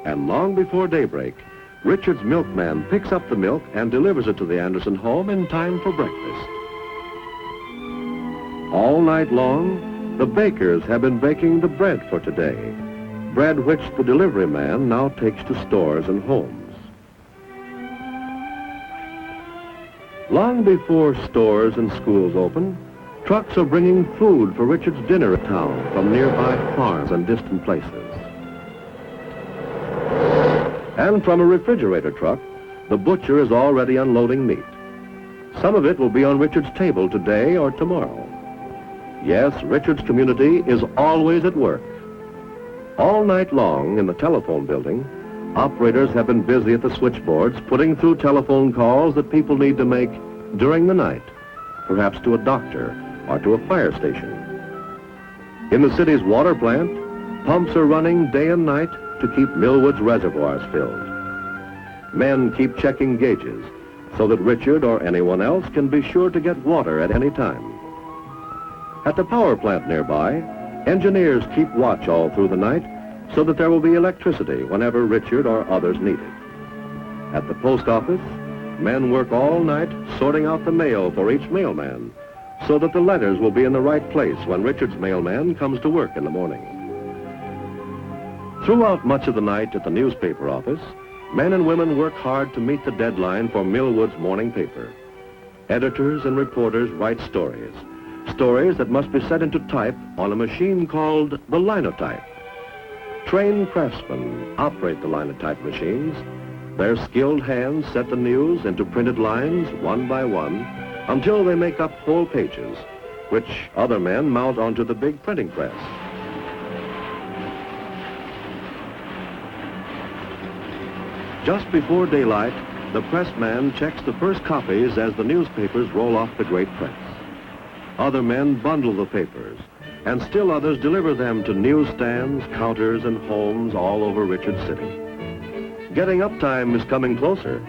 And long before daybreak, Richard's milkman picks up the milk and delivers it to the Anderson home in time for breakfast. All night long, the bakers have been baking the bread for today, bread which the delivery man now takes to stores and homes. Long before stores and schools open, trucks are bringing food for Richard's dinner at town from nearby farms and distant places. And from a refrigerator truck, the butcher is already unloading meat. Some of it will be on Richard's table today or tomorrow. Yes, Richard's community is always at work. All night long in the telephone building, operators have been busy at the switchboards putting through telephone calls that people need to make during the night, perhaps to a doctor or to a fire station. In the city's water plant, pumps are running day and night to keep Millwood's reservoirs filled. Men keep checking gauges so that Richard or anyone else can be sure to get water at any time. At the power plant nearby, engineers keep watch all through the night so that there will be electricity whenever Richard or others need it. At the post office, men work all night sorting out the mail for each mailman so that the letters will be in the right place when Richard's mailman comes to work in the morning. Throughout much of the night at the newspaper office, men and women work hard to meet the deadline for Millwood's morning paper. Editors and reporters write stories, stories that must be set into type on a machine called the linotype. Trained craftsmen operate the linotype machines. Their skilled hands set the news into printed lines one by one until they make up whole pages, which other men mount onto the big printing press. Just before daylight, the pressman checks the first copies as the newspapers roll off the great press. Other men bundle the papers, and still others deliver them to newsstands, counters, and homes all over Richard City. Getting up time is coming closer.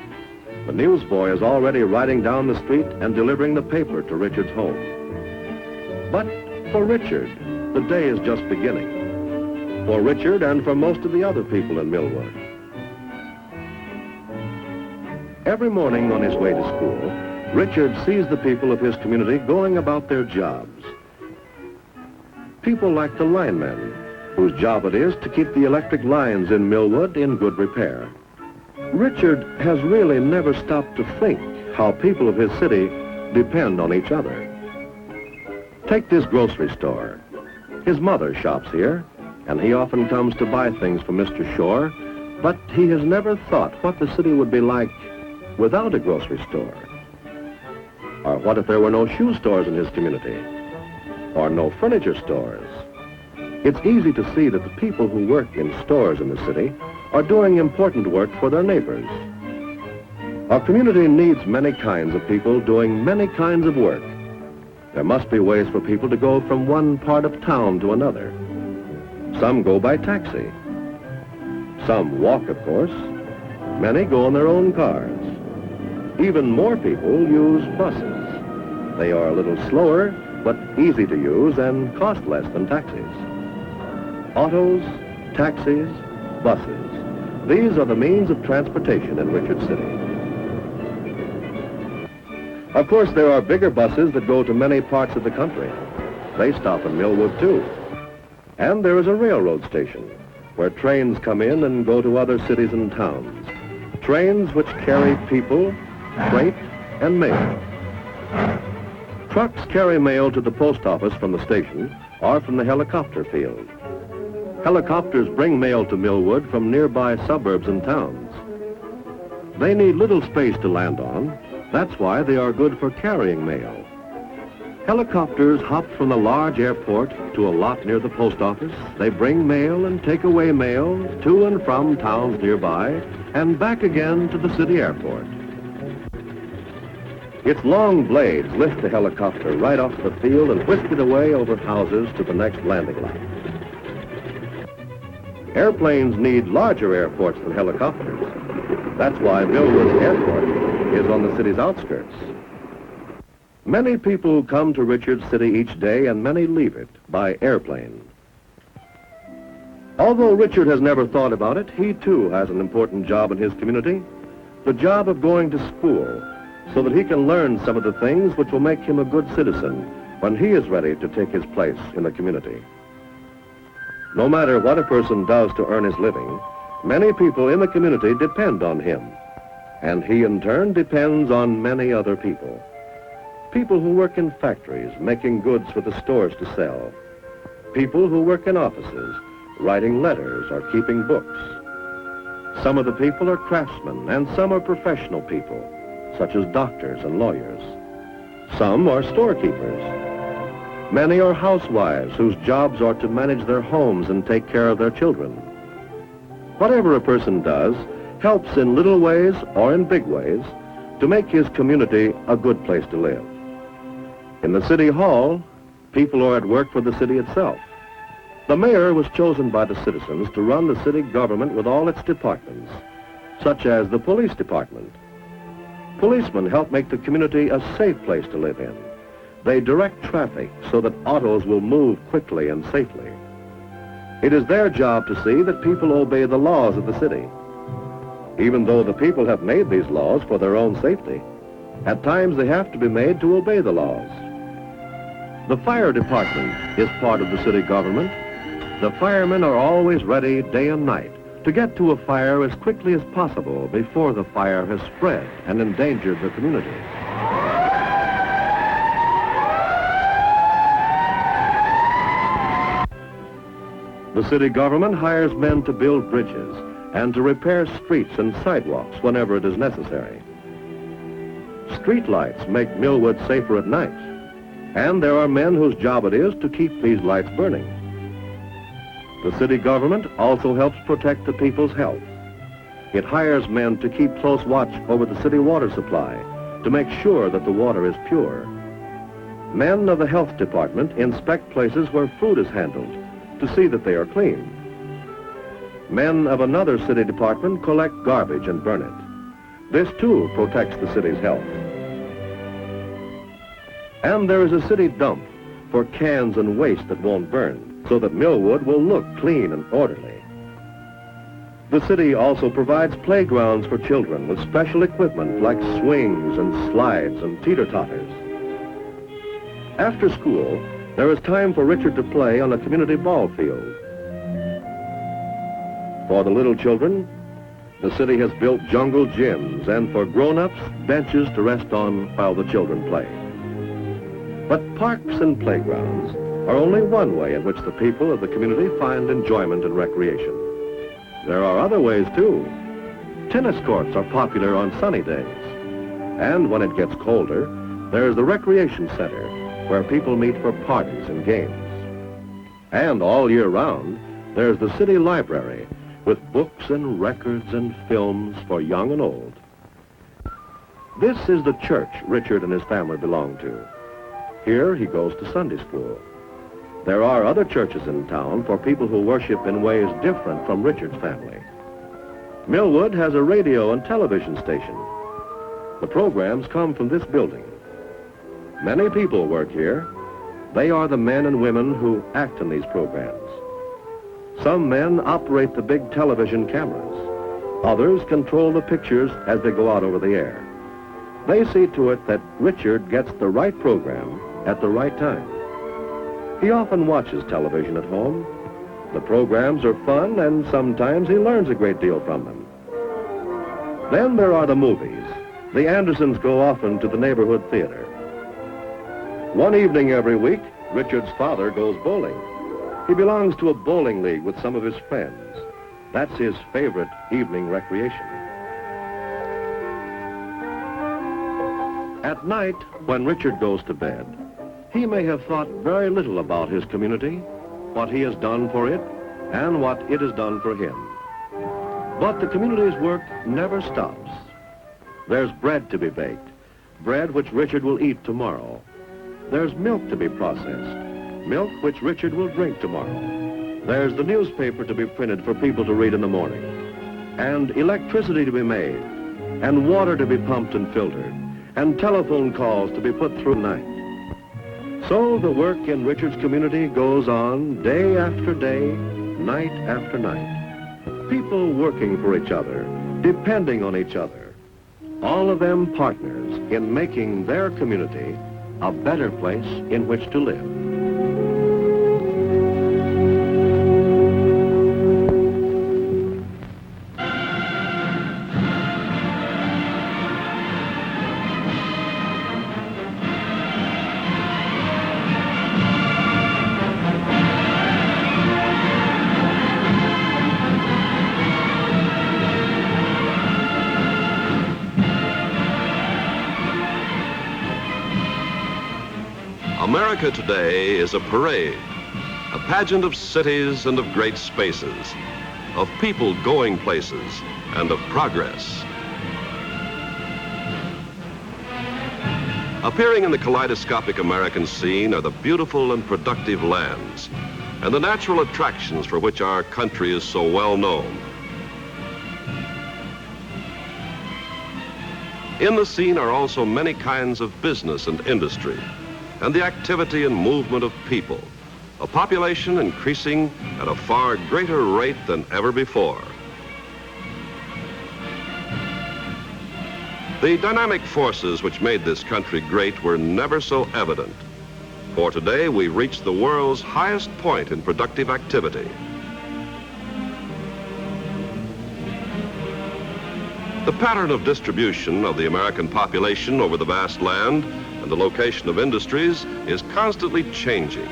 The newsboy is already riding down the street and delivering the paper to Richard's home. But for Richard, the day is just beginning. For Richard and for most of the other people in Millwood. Every morning on his way to school, Richard sees the people of his community going about their jobs. People like the linemen, whose job it is to keep the electric lines in Millwood in good repair. Richard has really never stopped to think how people of his city depend on each other. Take this grocery store. His mother shops here, and he often comes to buy things from Mr. Shore, but he has never thought what the city would be like without a grocery store. Or what if there were no shoe stores in his community? Or no furniture stores? It's easy to see that the people who work in stores in the city are doing important work for their neighbors. Our community needs many kinds of people doing many kinds of work. There must be ways for people to go from one part of town to another. Some go by taxi. Some walk, of course. Many go in their own cars. Even more people use buses. They are a little slower, but easy to use and cost less than taxis. Autos, taxis, buses. These are the means of transportation in Richard City. Of course, there are bigger buses that go to many parts of the country. They stop in Millwood, too. And there is a railroad station where trains come in and go to other cities and towns. Trains which carry people, freight, and mail. Trucks carry mail to the post office from the station or from the helicopter field. Helicopters bring mail to Millwood from nearby suburbs and towns. They need little space to land on. That's why they are good for carrying mail. Helicopters hop from the large airport to a lot near the post office. They bring mail and take away mail to and from towns nearby and back again to the city airport. Its long blades lift the helicopter right off the field and whisk it away over houses to the next landing lot. Airplanes need larger airports than helicopters. That's why Millwood Airport is on the city's outskirts. Many people come to Richard City each day and many leave it by airplane. Although Richard has never thought about it, he too has an important job in his community, the job of going to school, so that he can learn some of the things which will make him a good citizen when he is ready to take his place in the community. No matter what a person does to earn his living, many people in the community depend on him, and he in turn depends on many other people. People who work in factories making goods for the stores to sell. People who work in offices writing letters or keeping books. Some of the people are craftsmen and some are professional people, such as doctors and lawyers. Some are storekeepers. Many are housewives whose jobs are to manage their homes and take care of their children. Whatever a person does helps in little ways or in big ways to make his community a good place to live. In the city hall, people are at work for the city itself. The mayor was chosen by the citizens to run the city government with all its departments, such as the police department. Policemen help make the community a safe place to live in. They direct traffic so that autos will move quickly and safely. It is their job to see that people obey the laws of the city. Even though the people have made these laws for their own safety, at times they have to be made to obey the laws. The fire department is part of the city government. The firemen are always ready day and night to get to a fire as quickly as possible before the fire has spread and endangered the community. The city government hires men to build bridges and to repair streets and sidewalks whenever it is necessary. Street lights make Millwood safer at night, and there are men whose job it is to keep these lights burning. The city government also helps protect the people's health. It hires men to keep close watch over the city water supply, to make sure that the water is pure. Men of the health department inspect places where food is handled to see that they are clean. Men of another city department collect garbage and burn it. This too protects the city's health. And there is a city dump for cans and waste that won't burn, so that Millwood will look clean and orderly. The city also provides playgrounds for children with special equipment like swings and slides and teeter-totters. After school, there is time for Richard to play on a community ball field. For the little children, the city has built jungle gyms, and for grown-ups, benches to rest on while the children play. But parks and playgrounds are only one way in which the people of the community find enjoyment and recreation. There are other ways, too. Tennis courts are popular on sunny days. And when it gets colder, there's the recreation center, where people meet for parties and games. And all year round, there's the city library, with books and records and films for young and old. This is the church Richard and his family belong to. Here he goes to Sunday school. There are other churches in town for people who worship in ways different from Richard's family. Millwood has a radio and television station. The programs come from this building. Many people work here. They are the men and women who act in these programs. Some men operate the big television cameras. Others control the pictures as they go out over the air. They see to it that Richard gets the right program at the right time. He often watches television at home. The programs are fun, and sometimes he learns a great deal from them. Then there are the movies. The Andersons go often to the neighborhood theater. One evening every week, Richard's father goes bowling. He belongs to a bowling league with some of his friends. That's his favorite evening recreation. At night, when Richard goes to bed, he may have thought very little about his community, what he has done for it, and what it has done for him. But the community's work never stops. There's bread to be baked, bread which Richard will eat tomorrow. There's milk to be processed, milk which Richard will drink tomorrow. There's the newspaper to be printed for people to read in the morning, and electricity to be made, and water to be pumped and filtered, and telephone calls to be put through night. So the work in Richard's community goes on day after day, night after night. People working for each other, depending on each other. All of them partners in making their community a better place in which to live. America today is a parade, a pageant of cities and of great spaces, of people going places and of progress. Appearing in the kaleidoscopic American scene are the beautiful and productive lands and the natural attractions for which our country is so well known. In the scene are also many kinds of business and industry, and the activity and movement of people, a population increasing at a far greater rate than ever before. The dynamic forces which made this country great were never so evident, for today we reach the world's highest point in productive activity. The pattern of distribution of the American population over the vast land and the location of industries is constantly changing.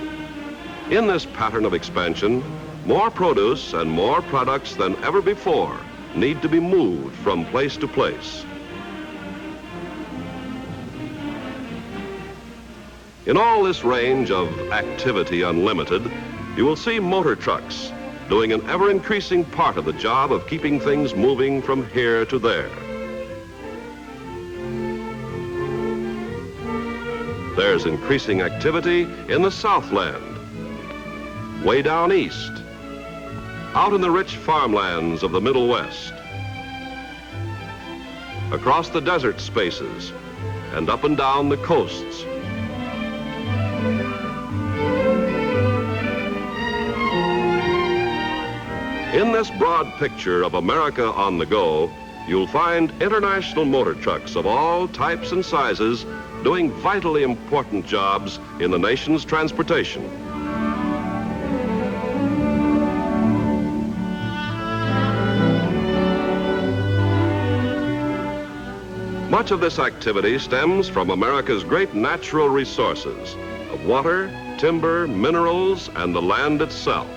In this pattern of expansion, More produce and more products than ever before need to be moved from place to place. In all this range of activity unlimited, you will see motor trucks doing an ever-increasing part of the job of keeping things moving from here to there. There's increasing activity in the Southland, way down east, out in the rich farmlands of the Middle West, across the desert spaces, and up and down the coasts. In this broad picture of America on the go, you'll find international motor trucks of all types and sizes doing vitally important jobs in the nation's transportation. Much of this activity stems from America's great natural resources of water, timber, minerals, and the land itself.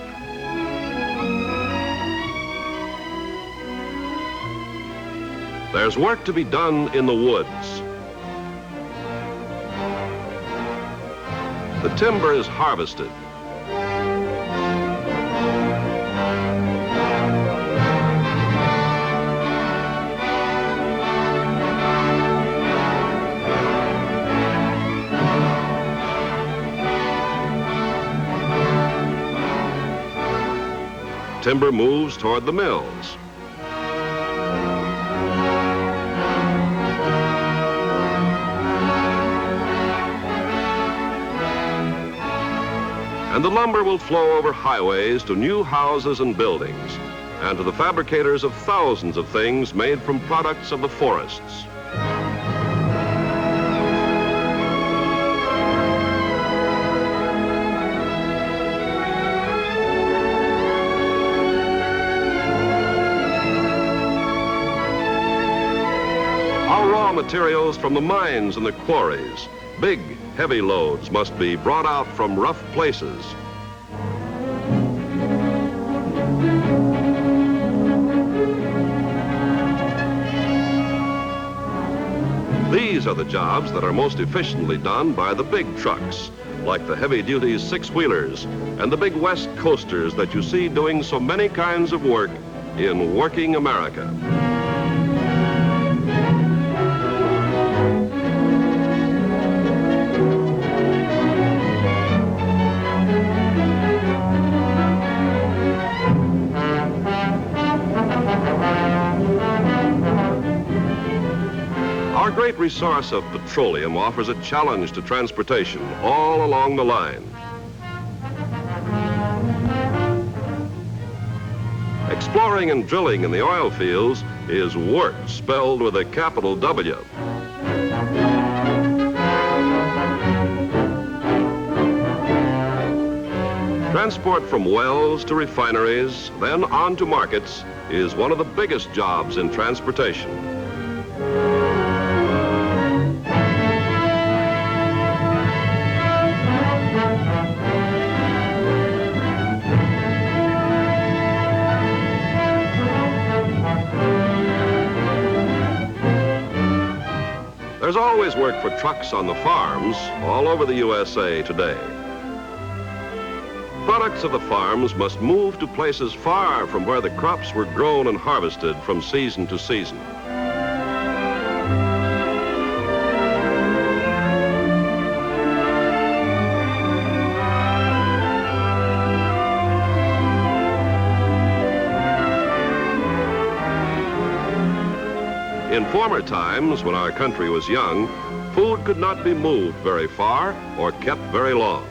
There's work to be done in the woods. The timber is harvested. Timber moves toward the mills. And the lumber will flow over highways to new houses and buildings, and to the fabricators of thousands of things made from products of the forests. Our raw materials from the mines and the quarries, big, heavy loads must be brought out from rough places. These are the jobs that are most efficiently done by the big trucks, like the heavy-duty six-wheelers and the big West Coasters that you see doing so many kinds of work in working America. Our great resource of petroleum offers a challenge to transportation all along the line. Exploring and drilling in the oil fields is work spelled with a capital W. Transport from wells to refineries, then on to markets, is one of the biggest jobs in transportation. There's always work for trucks on the farms all over the USA today. Products of the farms must move to places far from where the crops were grown and harvested from season to season. In former times, when our country was young, food could not be moved very far or kept very long.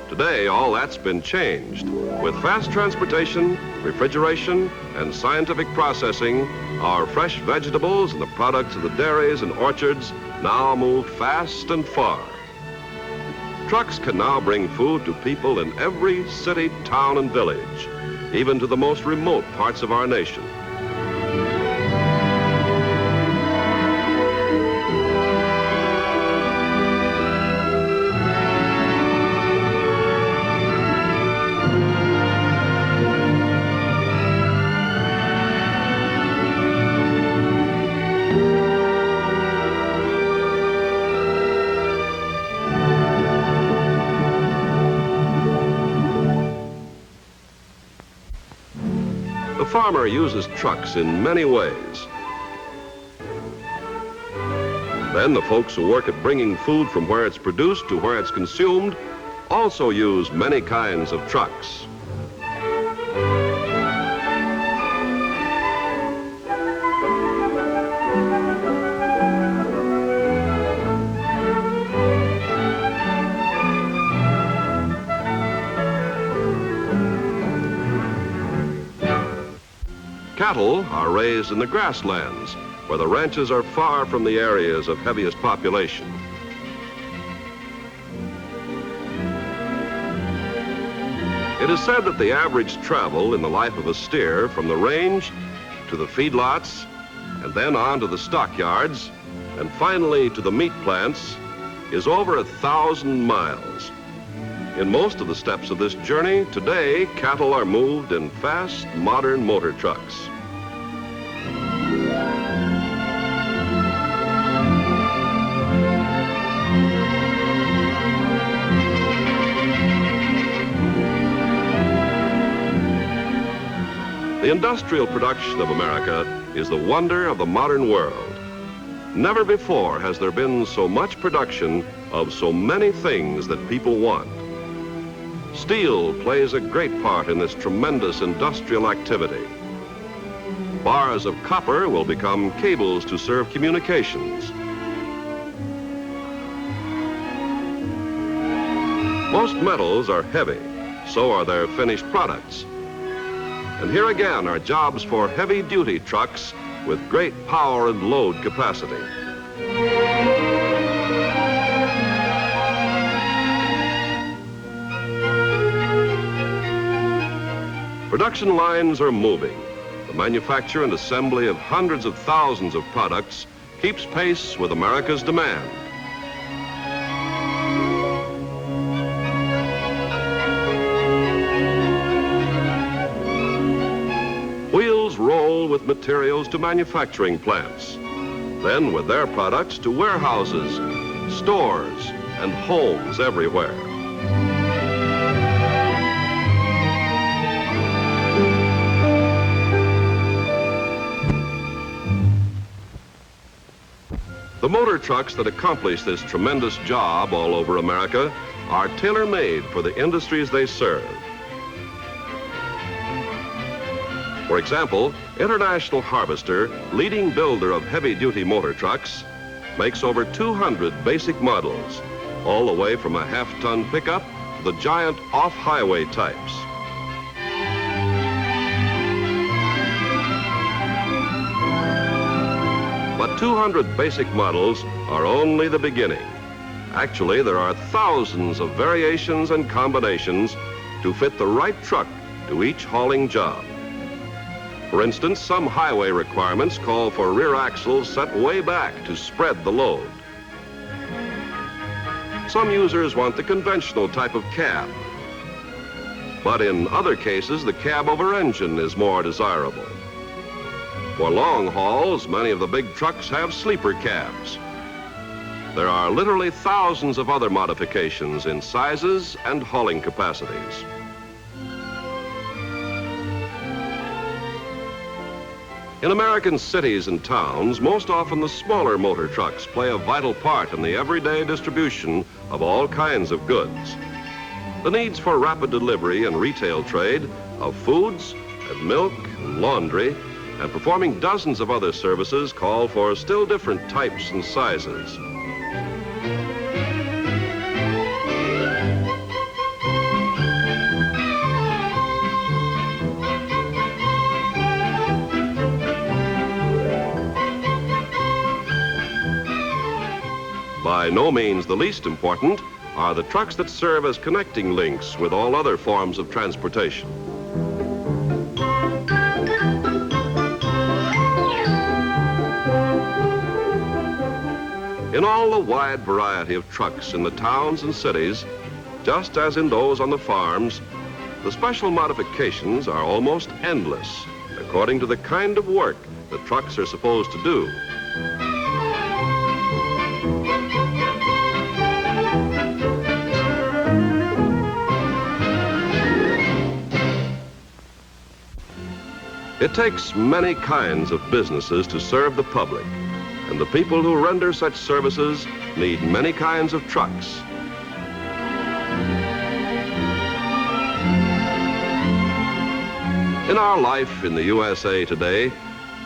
Today, all that's been changed. With fast transportation, refrigeration, and scientific processing, our fresh vegetables and the products of the dairies and orchards now move fast and far. Trucks can now bring food to people in every city, town, and village, even to the most remote parts of our nation. farmer uses trucks in many ways. Then the folks who work at bringing food from where it's produced to where it's consumed also use many kinds of trucks. Cattle are raised in the grasslands, where the ranches are far from the areas of heaviest population. It is said that the average travel in the life of a steer from the range to the feedlots and then on to the stockyards and finally to the meat plants is over 1,000 miles. In most of the steps of this journey, today, cattle are moved in fast, modern motor trucks. The industrial production of America is the wonder of the modern world. Never before has there been so much production of so many things that people want. Steel plays a great part in this tremendous industrial activity. Bars of copper will become cables to serve communications. Most metals are heavy, so are their finished products. And here again are jobs for heavy-duty trucks with great power and load capacity. Production lines are moving. The manufacture and assembly of hundreds of thousands of products keeps pace with America's demand. Wheels roll with materials to manufacturing plants, then with their products to warehouses, stores, and homes everywhere. The motor trucks that accomplish this tremendous job all over America are tailor-made for the industries they serve. For example, International Harvester, leading builder of heavy-duty motor trucks, makes over 200 basic models, all the way from a half-ton pickup to the giant off-highway types. But 200 basic models are only the beginning. Actually, there are thousands of variations and combinations to fit the right truck to each hauling job. For instance, some highway requirements call for rear axles set way back to spread the load. Some users want the conventional type of cab. But in other cases, the cab-over engine is more desirable. For long hauls, many of the big trucks have sleeper cabs. There are literally thousands of other modifications in sizes and hauling capacities. In American cities and towns, most often the smaller motor trucks play a vital part in the everyday distribution of all kinds of goods. The needs for rapid delivery and retail trade of foods and milk and laundry and performing dozens of other services call for still different types and sizes. By no means the least important are the trucks that serve as connecting links with all other forms of transportation. In all the wide variety of trucks in the towns and cities, just as in those on the farms, the special modifications are almost endless, according to the kind of work the trucks are supposed to do. It takes many kinds of businesses to serve the public, and the people who render such services need many kinds of trucks. In our life in the USA today,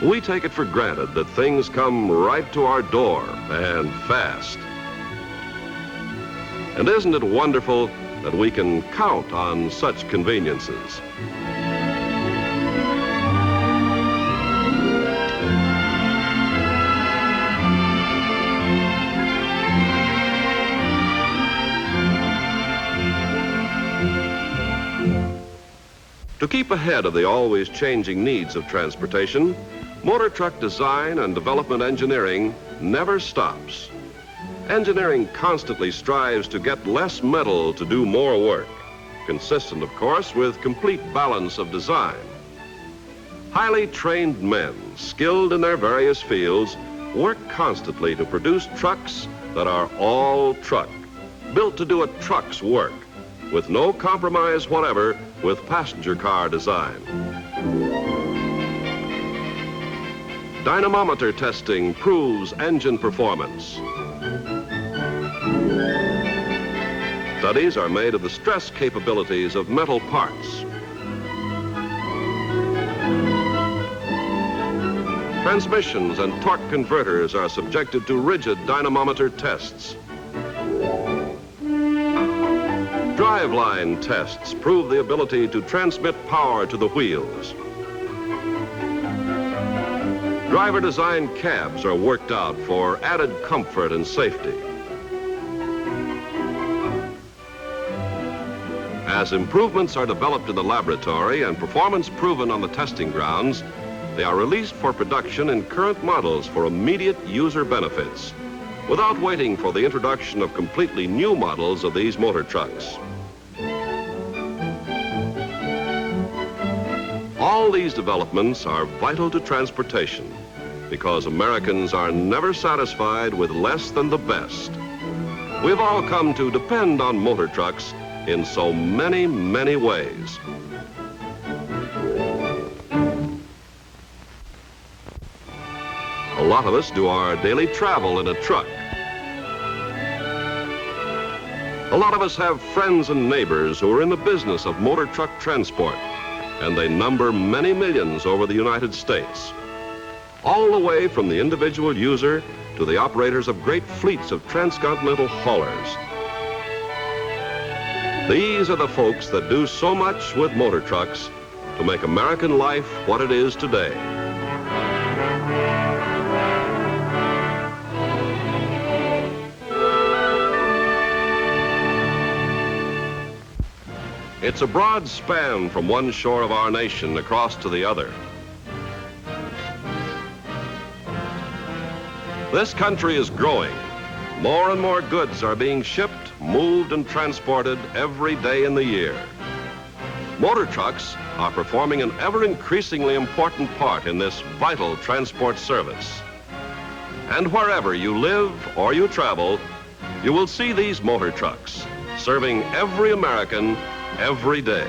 we take it for granted that things come right to our door and fast. And isn't it wonderful that we can count on such conveniences? To keep ahead of the always changing needs of transportation, motor truck design and development engineering never stops. Engineering constantly strives to get less metal to do more work, consistent, of course, with complete balance of design. Highly trained men, skilled in their various fields, work constantly to produce trucks that are all truck, built to do a truck's work, with no compromise whatever with passenger car design. Dynamometer testing proves engine performance. Studies are made of the stress capabilities of metal parts. Transmissions and torque converters are subjected to rigid dynamometer tests. Driveline tests prove the ability to transmit power to the wheels. Driver-designed cabs are worked out for added comfort and safety. As improvements are developed in the laboratory and performance proven on the testing grounds, they are released for production in current models for immediate user benefits, without waiting for the introduction of completely new models of these motor trucks. All these developments are vital to transportation because Americans are never satisfied with less than the best. We've all come to depend on motor trucks in so many, many ways. A lot of us do our daily travel in a truck. A lot of us have friends and neighbors who are in the business of motor truck transport, and they number many millions over the United States. All the way from the individual user to the operators of great fleets of transcontinental haulers. These are the folks that do so much with motor trucks to make American life what it is today. It's a broad span from one shore of our nation across to the other. This country is growing. More and more goods are being shipped, moved, and transported every day in the year. Motor trucks are performing an ever-increasingly important part in this vital transport service. And wherever you live or you travel, you will see these motor trucks serving every American every day.